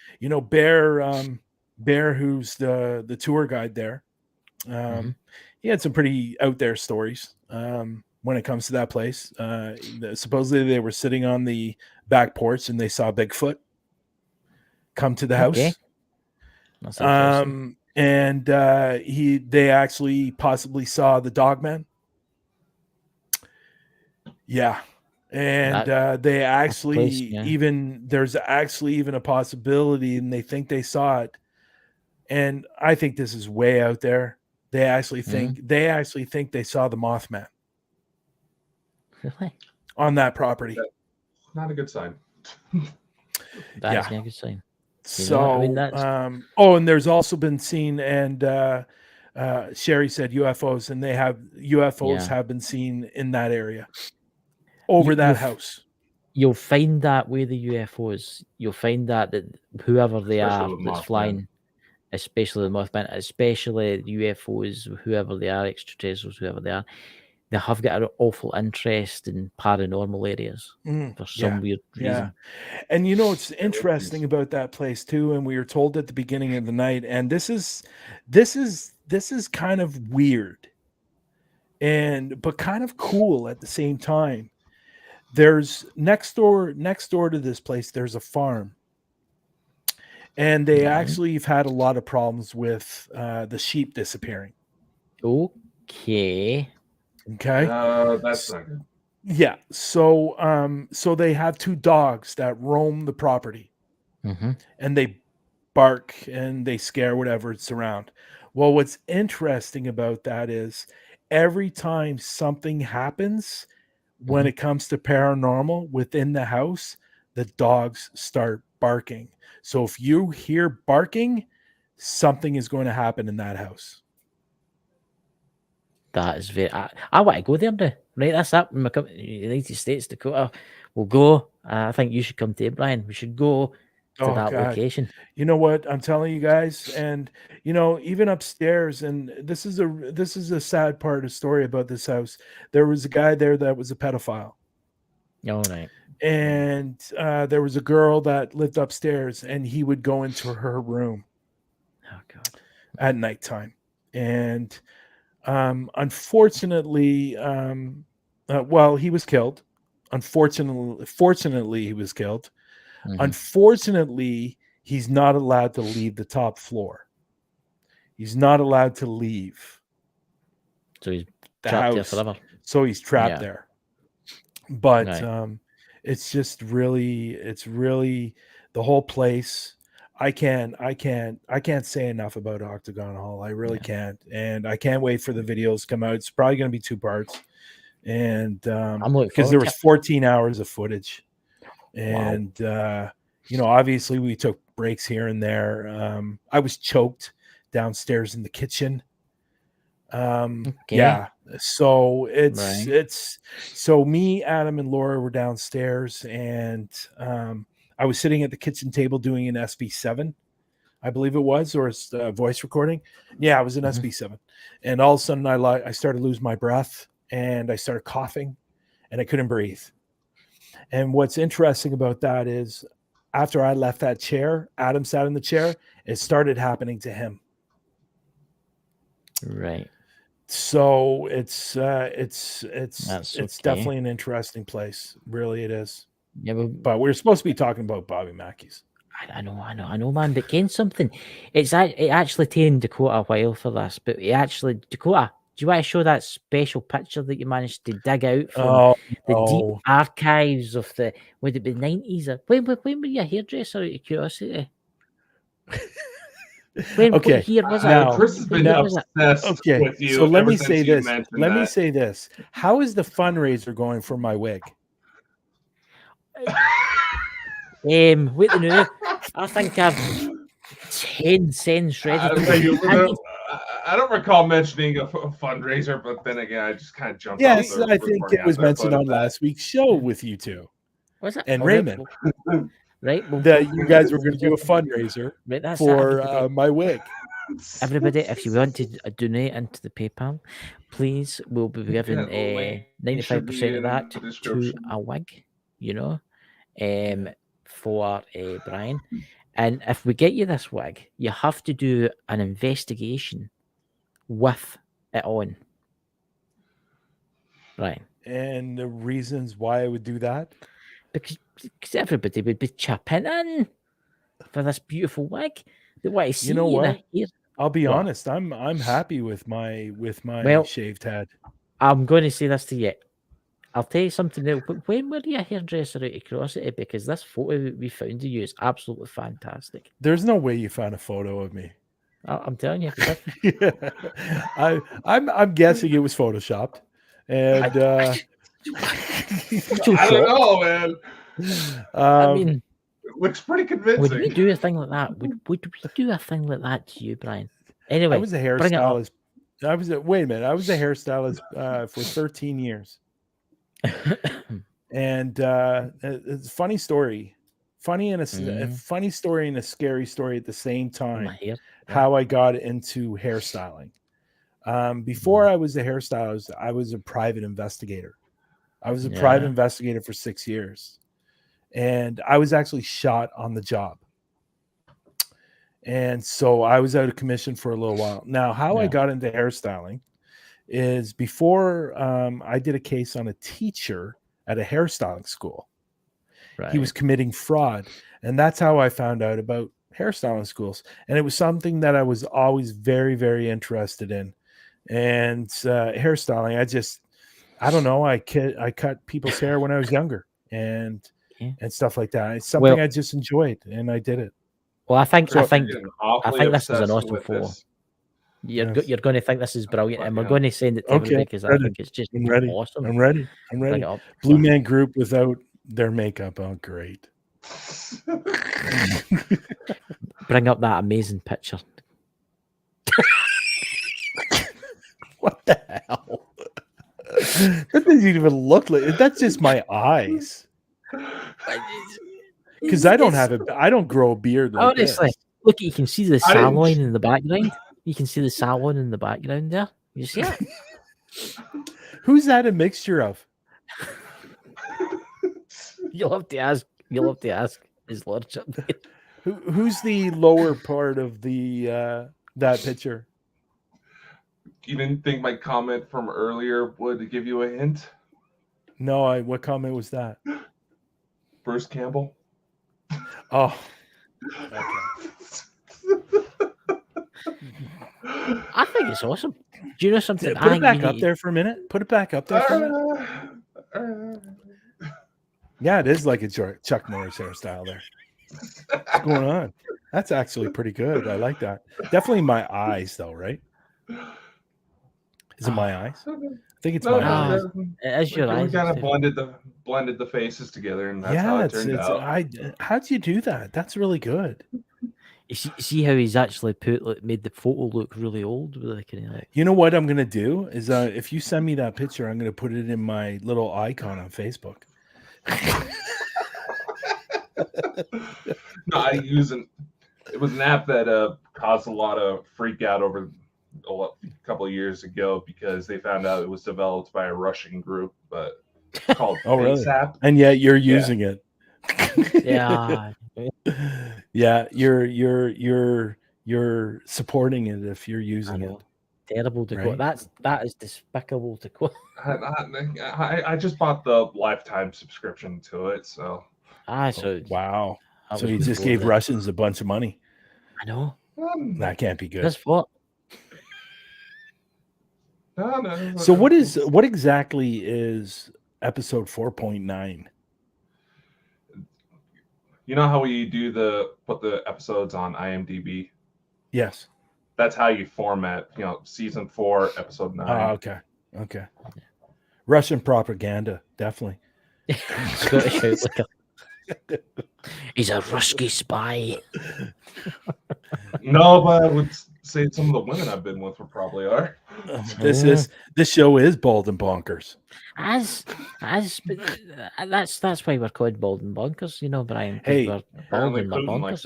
Bear, who's the tour guide there, he had some pretty out there stories when it comes to that place. Supposedly they were sitting on the back porch and they saw Bigfoot come to the house. That's interesting. And they actually possibly saw the Dogman. Yeah. And they actually there's actually even a possibility, and they think they saw it. And I think this is way out there. They actually think they saw the Mothman. Really? On that property. Not a good sign. That's not a good sign. So, and there's also been seen, and Sherry said UFOs, and UFOs have been seen in that area over that house. you'll find that with the UFOs, you'll find that whoever they Especially are with that's Mothman. flying, especially the Mothman, especially the UFOs, whoever they are, extraterrestrials, whoever they are, they have got an awful interest in paranormal areas for some weird reason. And you know it's interesting about that place too, and we were told at the beginning of the night, and this is kind of weird but kind of cool at the same time. There's next door to this place, there's a farm, and they actually have had a lot of problems with the sheep disappearing. Okay. That's not good. Yeah. So they have 2 dogs that roam the property, and they bark and they scare whatever's around. Well, what's interesting about that is every time something happens when it comes to paranormal within the house, the dogs start barking. So if you hear barking, something is going to happen in that house. That is very. I want to go there now. Right, that's that. When we come to the United States, Dakota, we'll go. I think you should come to it, Brian. We should go to that location. You know what I'm telling you guys, and you know, even upstairs, and this is a sad part of the story about this house. There was a guy there that was a pedophile. All right. And there was a girl that lived upstairs, and he would go into her room at nighttime. And unfortunately, he was killed. Fortunately, he was killed. Unfortunately, he's not allowed to leave the top floor. He's not allowed to leave. So he's the trapped house. there forever. So he's trapped there. But it's just really, the whole place. I can't say enough about Octagon Hall. I really can't. And I can't wait for the videos to come out. It's probably going to be 2 parts. And because there was 14 hours of footage. And you know, obviously we took breaks here and there. I was choked downstairs in the kitchen. Yeah. So it's so me, Adam, and Laura were downstairs, and I was sitting at the kitchen table doing an SB7, I believe it was, or it's voice recording. Yeah, it was an SB7. And all of a sudden I started to lose my breath, and I started coughing, and I couldn't breathe. And what's interesting about that is after I left that chair, Adam sat in the chair, it started happening to him. Right. So it's definitely an interesting place. Really, it is. Yeah, but we're supposed to be talking about Bobby Mackey's. I know, man. But Ken, something. It actually taken Dakota a while for this, but Dakota. Do you want to show that special picture that you managed to dig out from the deep archives of would it be 90s? Or when were you a hairdresser, out of curiosity? What year was now, Chris has been obsessed with you. So let me say this. Let me say this. How is the fundraiser going for my wig? Wait a minute. I think I've 10 cents ready. I don't recall mentioning a fundraiser, but then again, I just kind of jumped. Yes, I think it was mentioned on last week's show with you two. Was it? And Raymond. Right. Well, that you guys were going to do a fundraiser for my wig. Everybody, if you want to donate into the PayPal, please, we'll be giving 95% of that to a wig, you know, for Brian. And if we get you this wig, you have to do an investigation with it on. Right. And the reasons why I would do that? Because everybody would be chipping in for this beautiful wig. They want to see you know what? Here. I'll be honest. I'm happy with my shaved head. I'm going to say this to you. I'll tell you something now. When were you a hairdresser, out of curiosity? Because this photo we found of you is absolutely fantastic. There's no way you found a photo of me. I'm telling you. I'm guessing it was photoshopped. And I don't know, man. I mean, it looks pretty convincing. Would we do a thing like that? Would we do a thing like that to you, Brian? Anyway, I was a hairstylist. Wait a minute. I was a hairstylist for 13 years. And it's a funny story. Funny and a funny story and a scary story at the same time. How I got into hairstyling. Before I was a hairstylist, I was a private investigator. I was a private investigator for 6 years. And I was actually shot on the job. And so I was out of commission for a little while. Now, how I got into hairstyling is before I did a case on a teacher at a hairstyling school. He was committing fraud. And that's how I found out about hairstyling schools. And it was something that I was always very, very interested in. And hairstyling, I don't know. I cut people's hair when I was younger and stuff like that. It's something I just enjoyed, and I did it. Well, I think this is an awesome photo. You're going to think this is brilliant, and we're going to send it to everybody because I think it's just awesome. I'm ready. Blue Man Group without their makeup. Oh, great. Bring up that amazing picture. What the hell? That doesn't even look like. That's just my eyes. Because I don't grow a beard like honestly, this. Look, you can see the salon in the background. You can see the salon in the background there. You see it? Who's that a mixture of? You'll have to ask his lordship. Who's the lower part of the that picture? You didn't think my comment from earlier would give you a hint? No, what comment was that? Bruce Campbell. Oh. Okay. I think it's awesome. Do you know something? Put it back up there for a minute. Yeah, it is like a Chuck Norris hairstyle there. What's going on? That's actually pretty good. I like that. Definitely my eyes, though, right? Is it my eyes? I think it's my eyes. As your eyes. We kind of blended the faces together, and that's how it turned out. How'd you do that? That's really good. You see how he's actually made the photo look really old? You know what I'm gonna do is if you send me that picture, I'm gonna put it in my little icon on Facebook. No, it was an app that caused a lot of freak out over a couple of years ago because they found out it was developed by a Russian group, but called really? App. And yet you're using it. Yeah. Yeah, you're supporting it if you're using it. Terrible to quote. That is despicable to quote. I just bought the lifetime subscription to it, so. Wow. So you just gave Russians a bunch of money. I know. That can't be good. That's what. No. So what exactly is episode 4.9? You know how we put the episodes on IMDb? Yes. That's how you format, season 4, episode 9. Okay. Russian propaganda, definitely. He's a Ruski spy. No, but I would say some of the women I've been with probably are. This show is Bald and Bonkers. That's why we're called Bald and Bonkers, Brian. Hey, Bald and Bonkers.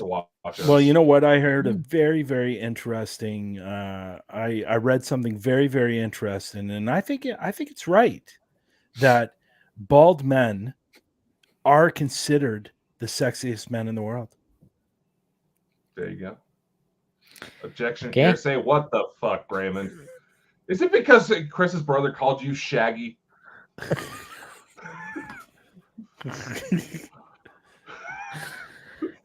Well, you know what? I heard a very, very interesting. I read something very, very interesting, and I think it's right that bald men are considered the sexiest men in the world. There you go. Objection. Okay. Here, say what the fuck, Raymond? Is it because Chris's brother called you Shaggy?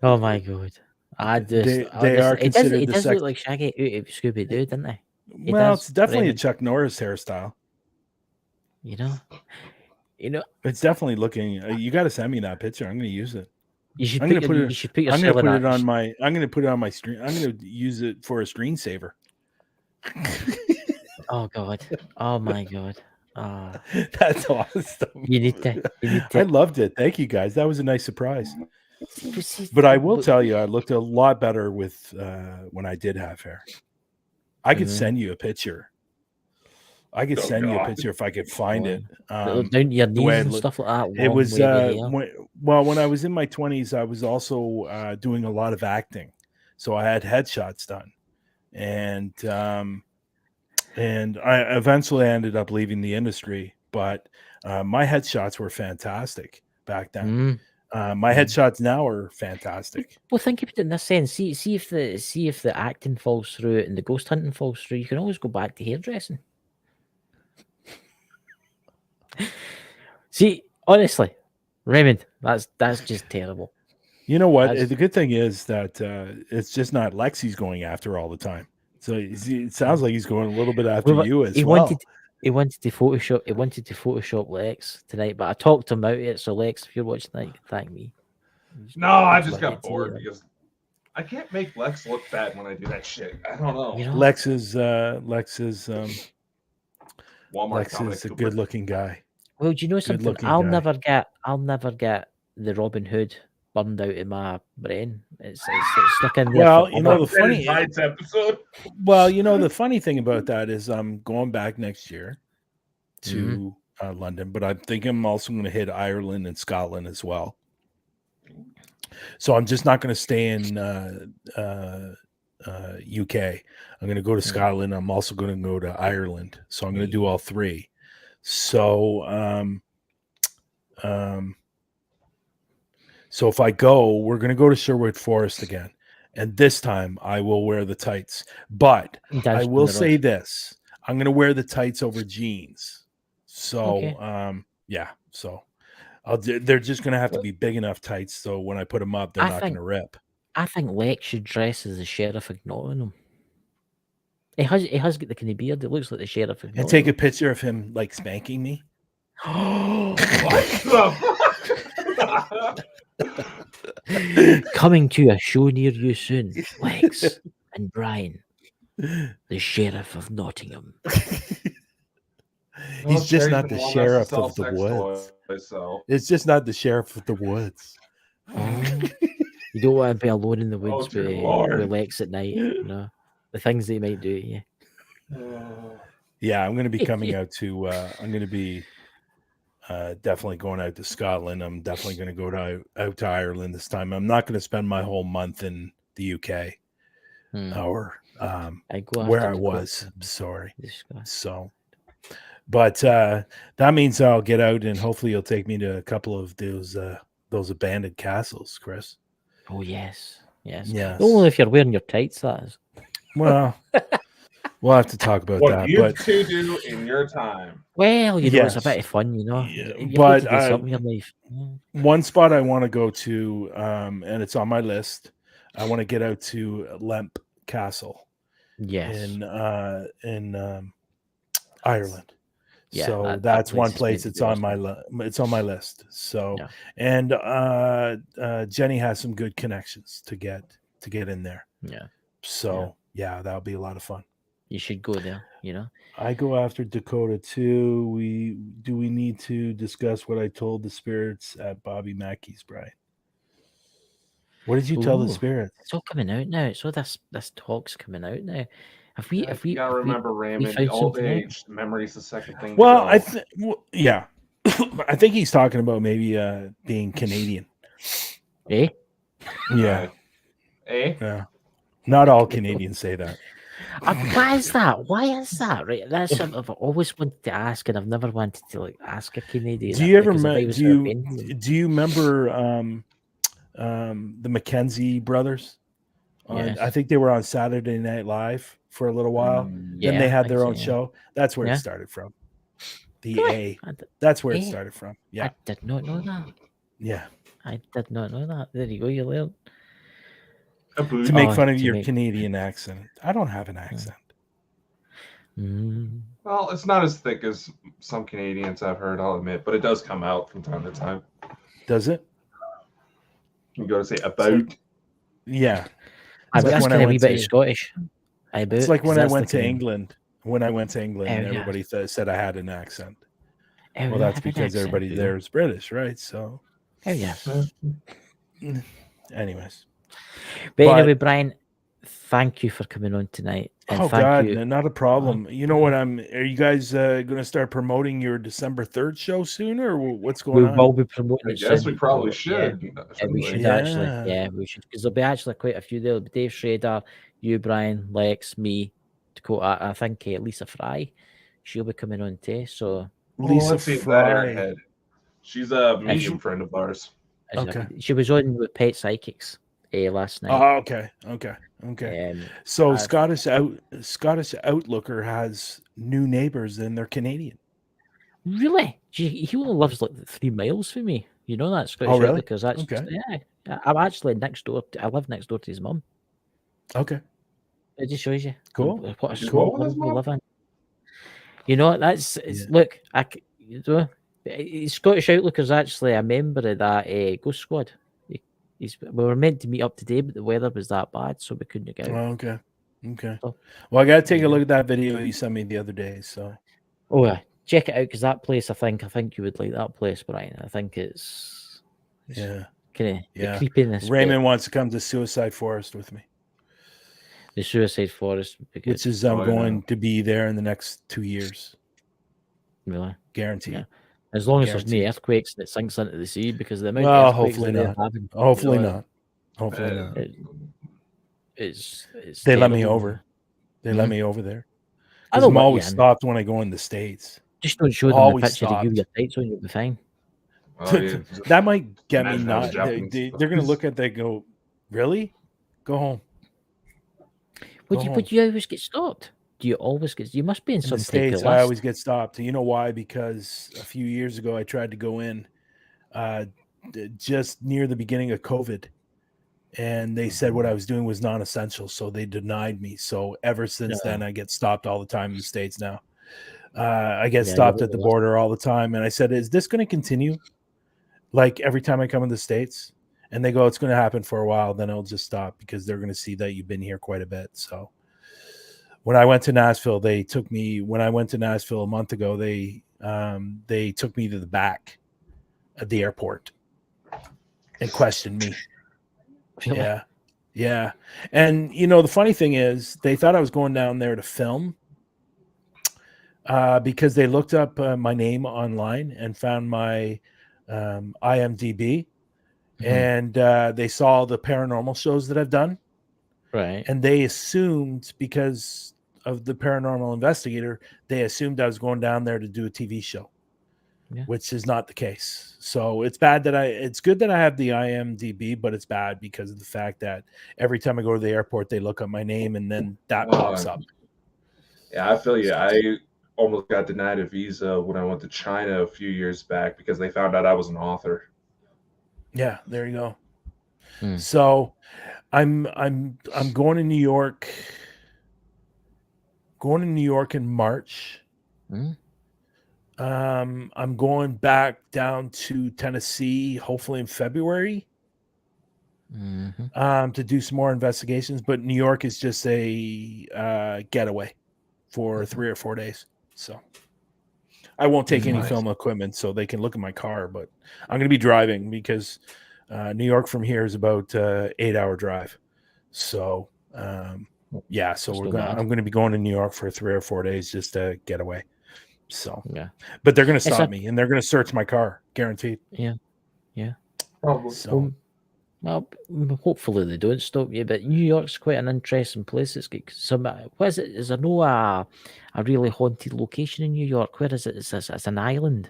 Oh my god! It does look like Shaggy Scooby Doo, doesn't it? It's definitely a Chuck Norris hairstyle. It's definitely looking. You got to send me that picture. I'm going to use it. I'm going to put it on my screen. I'm going to use it for a screensaver. Oh god! Oh my god! That's awesome. You need to. I loved it. Thank you guys. That was a nice surprise. But I will tell you, I looked a lot better with when I did have hair. I could send you a picture I could Oh, send you a God. picture if I could find it. Down to your the way knees it and looked- stuff like that. It long was wavy hair. when I was in my 20s, I was also doing a lot of acting, so I had headshots done, and I eventually ended up leaving the industry. But my headshots were fantastic back then. My headshots now are fantastic. Well, think of it in this sense. See if the acting falls through and the ghost hunting falls through. You can always go back to hairdressing. See, honestly, Raymond, that's just terrible. You know what? That's- The good thing is that it's just not Lex he's going after all the time. So it sounds like he's going a little bit after Well, you as he well. wanted to Photoshop Lex tonight, but I talked him out of it. So Lex, if you're watching that, you can thank me. No, I It's just like got it's bored here. because I can't make Lex look bad when I do that shit. I don't know. You know? Lex is Walmart Lex Dominic is a Cooper. good-looking guy. Well, do you know something? Good-looking I'll guy. never get the Robin Hood burned out of my brain. It's stuck in there. Well, you know forever. the funny. episode. Well, you know the funny thing about that is I'm going back next year to London, but I think I'm also going to hit Ireland and Scotland as well. So I'm just not going to stay in UK. I'm going to go to Scotland. I'm also going to go to Ireland. So I'm going to do all three. So so if I go, we're going to go to Sherwood Forest again. And this time I will wear the tights. But I will say this. I'm going to wear the tights over jeans. So, yeah. So they're just going to have to be big enough tights. So when I put them up, they're not going to rip. I think Lex should dress as the sheriff of Nottingham. He has got the kind of beard. It looks like the sheriff of Nottingham. And take a picture of him like spanking me. Coming to a show near you soon, Lex and Bryan, the sheriff of Nottingham. He's just not the sheriff of the woods. It's just not the sheriff of the woods. You don't want to be alone in the woods dear with Lord. Lex at night. You know the things they might do. Yeah. Yeah, I'm going to be coming out to. I'm going to be definitely going out to Scotland. I'm definitely going to go out to Ireland this time. I'm not going to spend my whole month in the UK or where I was. Sorry. So, but that means I'll get out and hopefully you'll take me to a couple of those abandoned castles, Chris. Oh yes. Yes. Only if you're wearing your tights, that is. Well, we'll have to talk about What that. you But two do in your time. Well, you know, it's a Yes. bit of fun, you know. Yeah, You've but got to do something in your life. one spot I want to go to, and it's on my list. I want to get out to Lemp Castle Yes. in Ireland. Yeah, So that that's place one is place. meant to It's be on awesome. it's on my list. So Yeah. and Jenny has some good connections to get in there. Yeah. So yeah, that'll be a lot of fun. You should go there, you know. I go after Dakota too. We need to discuss what I told the spirits at Bobby Mackey's, Brian? What did you tell the Ooh. spirits? It's all coming out now. So this talk's coming out now. You gotta remember, Raymond, found the old something out? age, memory's the second thing. Well, to go. yeah. I think he's talking about maybe being Canadian. Eh? Yeah. Eh? Not all Canadians say that. Why is that? Why is that? Right. That's something I've always wanted to ask, and I've never wanted to like ask a Canadian. Do you ever because if I was do you remember the Mackenzie brothers? Yes. I think they were on Saturday Night Live for a little while. Then yeah, they I had think their so, own yeah. show. That's where Yeah. it started from. The Really? A. That's where it A? started from. Yeah. I did not know that. Yeah. I did not know that. There you go. You learned. To make fun of to your make- Canadian accent. I don't have an accent. Well, it's not as thick as some Canadians I've heard, I'll admit, but it does come out from time to time. Does it? You go to say about. Yeah. That's like when kind I of a wee went bit to- of Scottish. It's like when I went to England. England. When I went to England, Oh, yeah. everybody said I had an accent. Oh, Well, you that's have an because accent, everybody do you? there is British, right? So, Oh yes. anyways. But But- anyway, Brian, thank you for coming on tonight, and Oh thank God, you. not a problem. You know what? Are you guys going to start promoting your December 3rd show soon, or what's We going on? will be promoting I it guess soon. we probably Yeah, should. we should Yeah. actually. Yeah, we should, because there'll be actually quite a few there. There'll be Dave Schrader, you, Brian, Lex, me, Dakota. I think Lisa Fry, she'll be coming on too. So Lisa Let's see if that Fry. airhead. She's a And medium friend of ours. Okay. she was on with Pet Psychics last night. Oh, okay. So Scottish Outlooker has new neighbors and they're Canadian. Really? He only lives like 3 miles from me. You know that, Scottish really? Because that's Okay. yeah. I'm actually next door. I live next door to his mum. Okay. It just shows you Cool. what a He's small what with his world we mum? live in. You know, that's look. You know, Scottish Outlooker's actually a member of that Ghost Squad. We were meant to meet up today, but the weather was that bad, so we couldn't go. Oh, okay. So, Well, I got to take a look at that video you sent me the other day. So. Oh yeah, check it out, because that place, I think you would like that place, Brian. I think it's kind of creepiness. Raymond wants to come to Suicide Forest with me. The Suicide Forest, which is going to be there in the next 2 years. Really? Guaranteed. Yeah. As long as there's no earthquakes and it sinks into the sea, because the amount well, of earthquakes hopefully that not. they're having, Hopefully not. Hopefully not. It's they let me over. They let me over there. I I'm always stopped when I go in the States. Just don't show them the picture of you with your tights on, you'll be fine. Oh, yeah. That might get me not. They're going to look at they go, really? Go home. Would you always get stopped? Do you always get? You must be in some the States. type of I list. always get stopped. You know why? Because a few years ago I tried to go in, just near the beginning of COVID, and they said what I was doing was non-essential, so they denied me. So ever since then, I get stopped all the time in the States now. I get stopped at the border all the time, and I said, "Is this going to continue? Like every time I come in the States?" And they go, "It's going to happen for a while, then it'll just stop because they're going to see that you've been here quite a bit." So when I went to Nashville, they took me. When I went to Nashville a month ago, they took me to the back at the airport and questioned me. Really? Yeah. And the funny thing is, they thought I was going down there to film, because they looked up my name online and found my IMDb. And they saw the paranormal shows that I've done. Right. And they assumed, because of the paranormal investigator, they assumed I was going down there to do a TV show, which is not the case. So it's bad that it's good that I have the IMDb, but it's bad because of the fact that every time I go to the airport, they look up my name and then that pops up. Yeah, I feel you. I almost got denied a visa when I went to China a few years back because they found out I was an author. Yeah, there you go. So I'm going to New York. Going to New York in March. I'm going back down to Tennessee, hopefully in February, to do some more investigations. But New York is just a getaway for 3 or 4 days. So I won't take any film equipment so they can look at my car, but I'm going to be driving because New York from here is about 8-hour drive. So, so I'm going to be going to New York for 3 or 4 days just to get away. So, but they're going to stop me and they're going to search my car, guaranteed. Yeah. Probably. So, well, hopefully they don't stop you. But New York's quite an interesting place. It's got some. What is it? Is there no a really haunted location in New York? Where is it? It's an island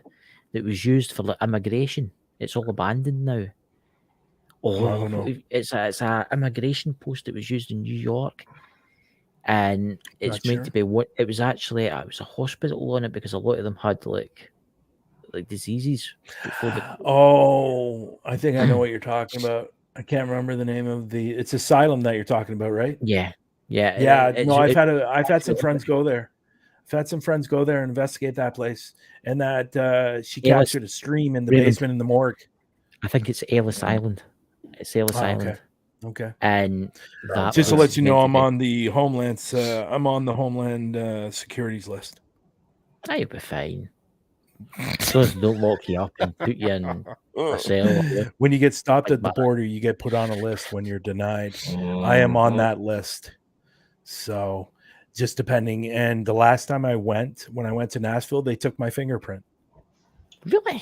that was used for immigration. It's all abandoned now. Oh, I don't know. It's a immigration post that was used in New York, and it's meant to be what it was actually. It was a hospital on it because a lot of them had like diseases. I think I know what you're talking about. I can't remember the name of it's asylum that you're talking about, right? Yeah. No, I've had some friends go there. I've had some friends go there and investigate that place, and that she captured a stream in the basement in the morgue. I think it's Ellis Island. It's Ellis Island. Okay. And just to let you know, I'm on the Homeland. I'm on the Homeland Security's list. You'll be fine. Those don't lock you up and put you in a cell. When you get stopped Like at the that. border, you get put on a list when you're denied. I am on Mhm. that list. So just depending. And the last time when I went to Nashville, they took my fingerprint. Really?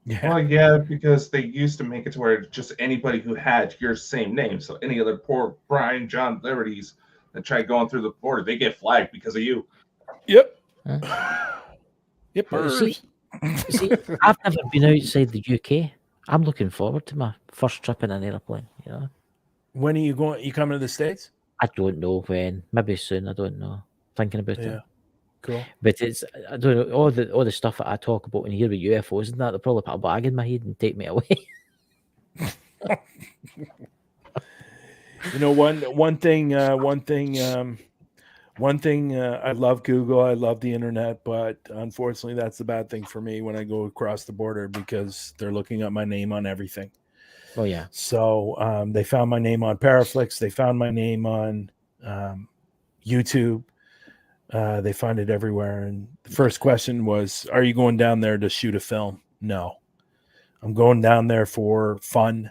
Yeah. Well, yeah, because they used to make it to where just anybody who had your same name, so any other poor Bryan John Lavertys that tried going through the border, they get flagged because of you. Yep. Huh? Yep. But see, I've never been outside the UK. I'm looking forward to my first trip in an airplane. You know, When are you going? You coming to the States? I don't know when. Maybe soon. I don't know. Thinking about Yeah. it. Cool. But I don't know all the stuff that I talk about and hear about UFOs and that. They'll probably put a bag in my head and take me away. You know, one thing. I love Google. I love the internet, but unfortunately, that's the bad thing for me when I go across the border because they're looking up my name on everything. Oh yeah. So they found my name on Paraflix. They found my name on YouTube. They find it everywhere. And the first question was, "Are you going down there to shoot a film?" No, I'm going down there for fun,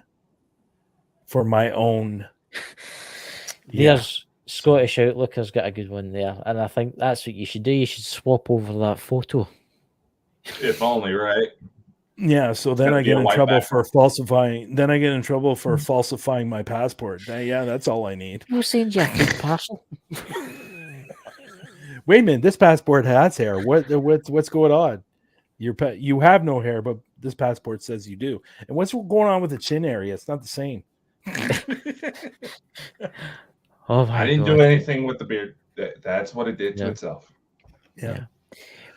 for my own. There's Scottish Outlooker's got a good one there, and I think that's what you should do. You should swap over that photo. If only, right? Yeah, so then gonna I be get a in white trouble background. for falsifying. Then I get in trouble for falsifying my passport. Yeah, that's all I need. We'll send you a fake parcel. Wait a minute, this passport has hair. What's going on? You have no hair, but this passport says you do. And what's going on with the chin area? It's not the same. Oh my I didn't god. do anything with the beard. That's what it did to Yeah. itself. Yeah.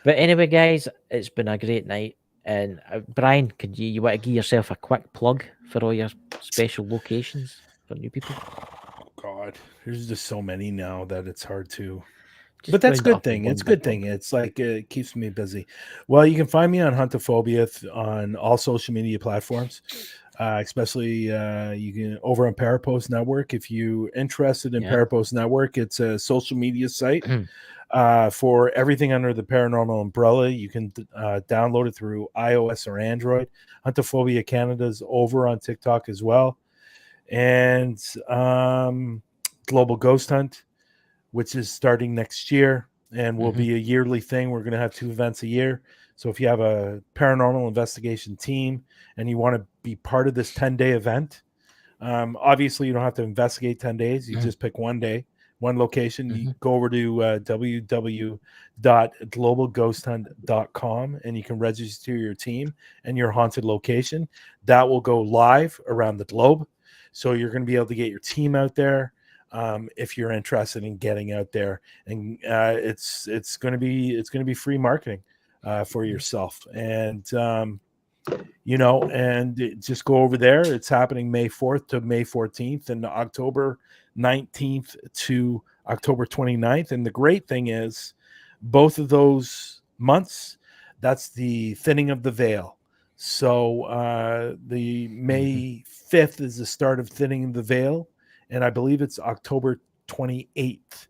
But anyway, guys, it's been a great night. And Brian, could you want to give yourself a quick plug for all your special locations for new people? Oh, God, there's just so many now that it's hard to. Just But that's a round it good up in thing. one It's a big good thing. plug. It's like it keeps me busy. Well, you can find me on Huntaphobia on all social media platforms, especially you can over on Parapost Network. If you're interested in Yeah. Parapost Network, it's a social media site for everything under the paranormal umbrella. You can download it through iOS or Android. Huntaphobia Canada is over on TikTok as well, and Global Ghost Hunt, which is starting next year and will be a yearly thing. We're going to have 2 events a year. So if you have a paranormal investigation team and you want to be part of this 10-day event, obviously you don't have to investigate 10 days. You just pick one day, one location. You go over to www.globalghosthunt.com and you can register your team and your haunted location. That will go live around the globe. So you're going to be able to get your team out there. If you're interested in getting out there, and it's going to be free marketing for yourself, and just go over there. It's happening May 4th to May 14th, and October 19th to October 29th. And the great thing is, both of those months, that's the thinning of the veil. So the May 5th is the start of thinning the veil. And I believe it's October 28th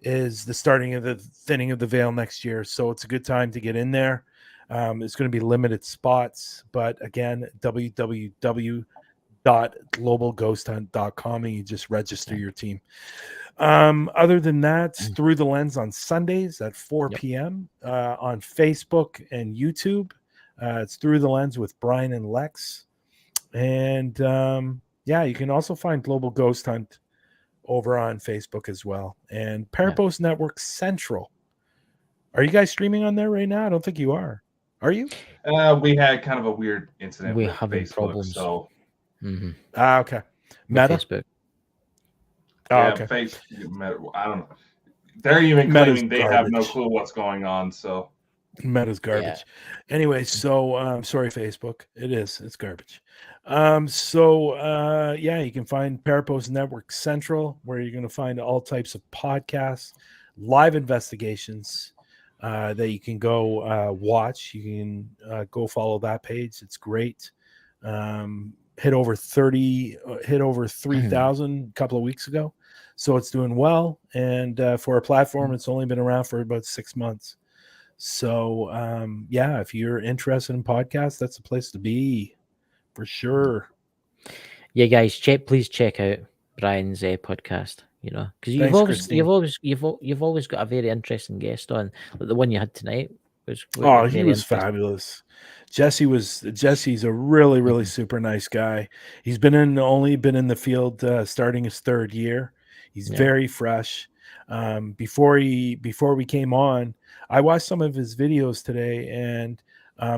is the starting of the thinning of the veil next year. So it's a good time to get in there. It's going to be limited spots, but again, www.globalghosthunt.com, and you just register your team. Other than that, Through the Lens on Sundays at 4 p.m. On Facebook and YouTube. It's Through the Lens with Brian and Lex. And you can also find Global Ghost Hunt over on Facebook as well. And Parapost Network Central. Are you guys streaming on there right now? I don't think you are. Are you? We had kind of a weird incident We're with having Facebook, problems. so okay. Meta? Facebook. Okay. Meta, I don't know. They're even Meta's claiming they have no garbage. clue what's going on. So Meta's garbage. Anyway, so sorry, Facebook. It's garbage. You can find Parapost Network Central, where you're going to find all types of podcasts, live investigations that you can go watch. You can go follow that page. It's great. Hit over 3,000 a couple of weeks ago. So it's doing well. And for a platform, it's only been around for about 6 months. So yeah, if you're interested in podcasts, that's the place to be for sure. Yeah, guys, please check out Brian's podcast. You know, because Thanks, Christine. you've always got a very interesting guest on. Like the one you had tonight was Oh, he very was interesting. fabulous. Jesse's a really super nice guy. He's only been in the field starting his 3rd year. He's very fresh. Before we came on, I watched some of his videos today, and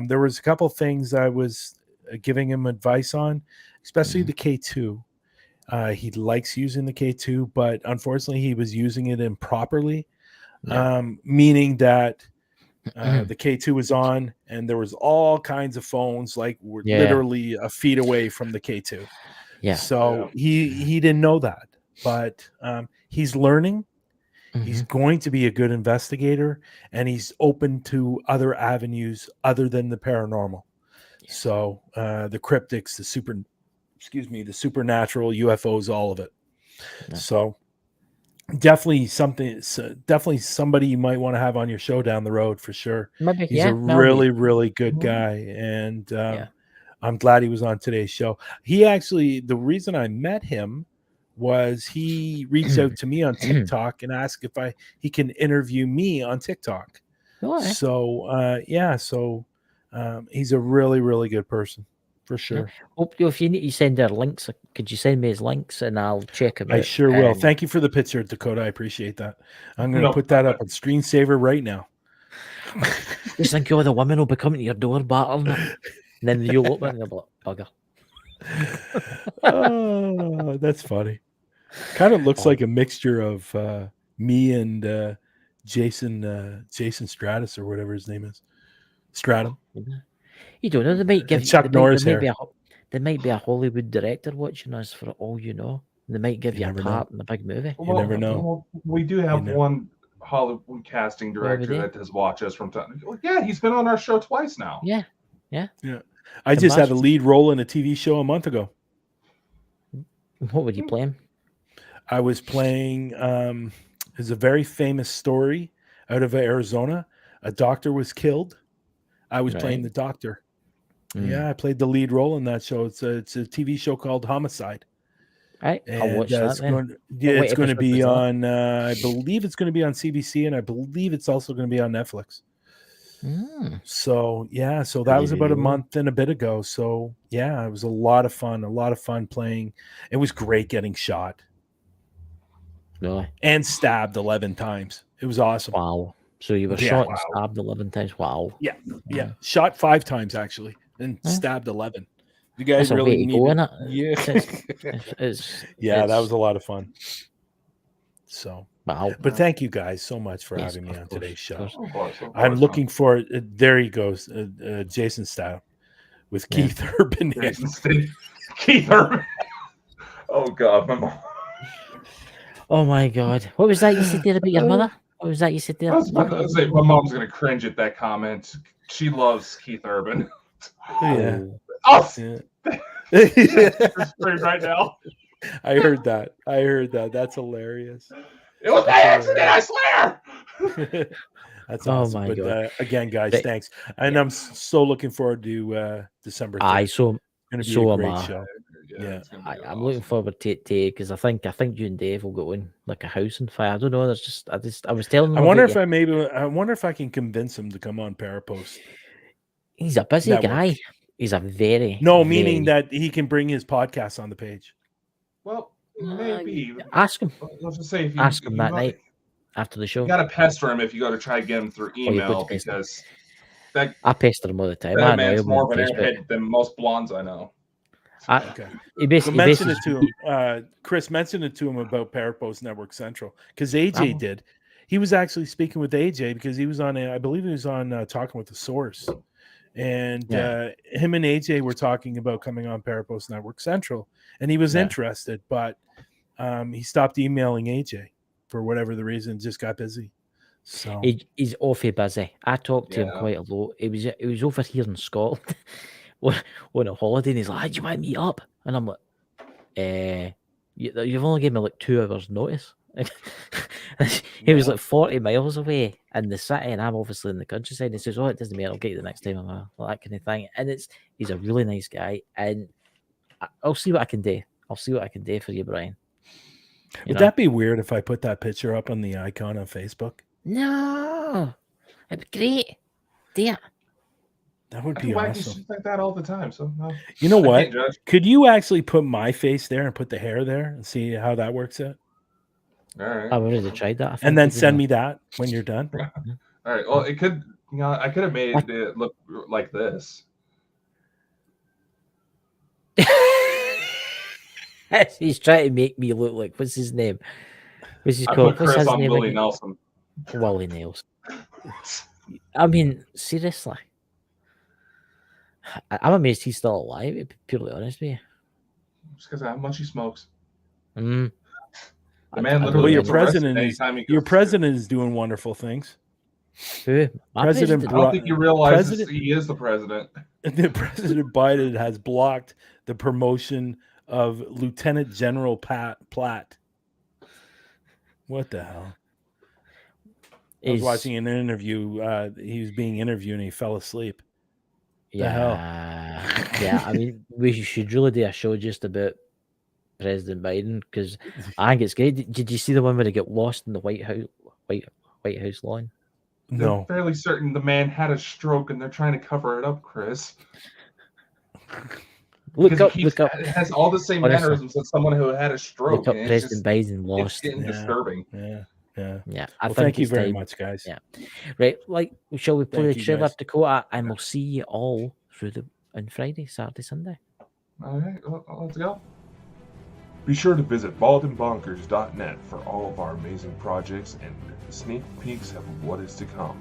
there was a couple things I was giving him advice on, especially the K2. He likes using the K2, but unfortunately he was using it improperly, meaning that the K2 was on and there was all kinds of phones like were literally a feet away from the K2. So he didn't know that, but he's learning. He's going to be a good investigator, and he's open to other avenues other than the paranormal. So the cryptics, the supernatural, UFOs, all of it. So definitely somebody you might want to have on your show down the road for sure. Maybe, he's a really good guy, and I'm glad he was on today's show. The reason I met him was he reached out to me on TikTok and asked if he can interview me on TikTok. So he's a really good person for sure. Hope if you need to send our links, could you send me his links and I'll check him out? I sure will. Thank you for the picture, Dakota. I appreciate that. I'm going to put that up on screensaver right now. Just think all the women will be coming to your door battling it, and then you'll open it and they'll be like, bugger. Oh, that's funny. Kind of looks like a mixture of me and Jason Stratus or whatever his name is. Stratum. You don't know. They might give Chuck Norris hair. There might be a Hollywood director watching us for all you know. They might give you a part in the big movie. You never know. Well, we do have one Hollywood casting director that does watch us from time. Yeah, he's been on our show twice now. Yeah. I just had a lead role in a TV show a month ago. What were you playing? I was playing. It's a very famous story out of Arizona. A doctor was killed. I was playing the doctor. Yeah, I played the lead role in that show. It's a TV show called Homicide. I'll watch that. It's going to be on. I believe it's going to be on CBC, and I believe it's also going to be on Netflix. So that was about a month and a bit ago. So yeah, it was a lot of fun playing. It was great getting shot. Really? And stabbed 11 times. It was awesome. Wow. So you were shot and stabbed 11 times. Wow. Yeah. Shot 5 times actually, and stabbed 11. You guys That's really need it. Yeah. That was a lot of fun. So, wow. But thank you guys so much for having me on today's show. Of course. I'm looking for there he goes, Jason Statham with Keith Urban. Keith Urban. Oh God, my mom. Oh my God. What was that you said there about your mother? What was that you said there? I was about to say, my mom's going to cringe at that comment. She loves Keith Urban. Yeah. Oh, right now. I heard that. That's hilarious. It was by accident, I swear. That's awesome. Oh my God. Again, guys, thanks. And I'm so looking forward to December 3rd. So am I. Show. Yeah. I'm awesome. looking forward to it because I think you and Dave will go in like a house on fire. I don't know. I was telling him. I wonder if I can convince him to come on Parapost. He's a busy guy. He's a meaning that he can bring his podcast on the page. Well, maybe ask him. Let's just say ask him that night after the show. You got to pester him if you got to try to get him through email because I pester him all the time. That man's more of an airhead than most blondes I know. Mention it to him. Chris mentioned it to him about Parapost Network Central because AJ did. He was actually speaking with AJ because he was on. I believe he was on Talking with the Source, and him and AJ were talking about coming on Parapost Network Central, and he was interested, but he stopped emailing AJ for whatever the reason. Just got busy. So he's awfully busy. I talked to him quite a lot. It was over here in Scotland. On a holiday, and he's like, "Do you want to meet up?" And I'm like, "You've only given me like 2 hours notice." He was like 40 miles away in the city, and I'm obviously in the countryside. He says, "Oh, it doesn't matter. I'll get you the next time." Like that kind of thing. And he's a really nice guy, and I'll see what I can do. I'll see what I can do for you, Brian. Would that be weird if I put that picture up on the icon on Facebook? No, it'd be great. Dear. That would I be do wacky awesome. shit like that all the time. So no, You know I what? can't judge. Could you actually put my face there and put the hair there and see how that works out? All right. I've already tried that. I think, And then you send know. me that when you're done. All right. Well, it could. You know, I could have made it look like this. He's trying to make me look like, what's his name? What's his I called? put What's Chris his on name Willie again? Nelson. Willie Nails. I mean, seriously. I'm amazed he's still alive, to be purely honest with you. Just because how much he smokes. Mm. The man I literally Well, gets arrested anytime he goes your to- president is doing wonderful things. Who? My President I don't think you realize he is the president. The President Biden has blocked the promotion of Lieutenant General Platt. What the hell? I was watching an interview. He was being interviewed and he fell asleep. Yeah, I mean, we should really do a show just about President Biden because I think it's great. Did you see the one where he got lost in the White House lawn? No. They're fairly certain the man had a stroke and they're trying to cover it up, Chris. Look up. It has all the same mannerisms as someone who had a stroke. Look up President Biden lost. It's getting disturbing. Yeah. I Well, think thank you it's very time. much, guys. Yeah. Right. Like, shall we play Thank the you, trailer guys. of Dakota, and we'll see you all on Friday, Saturday, Sunday. All right, let's go. Be sure to visit baldandbonkers.net for all of our amazing projects and sneak peeks of what is to come.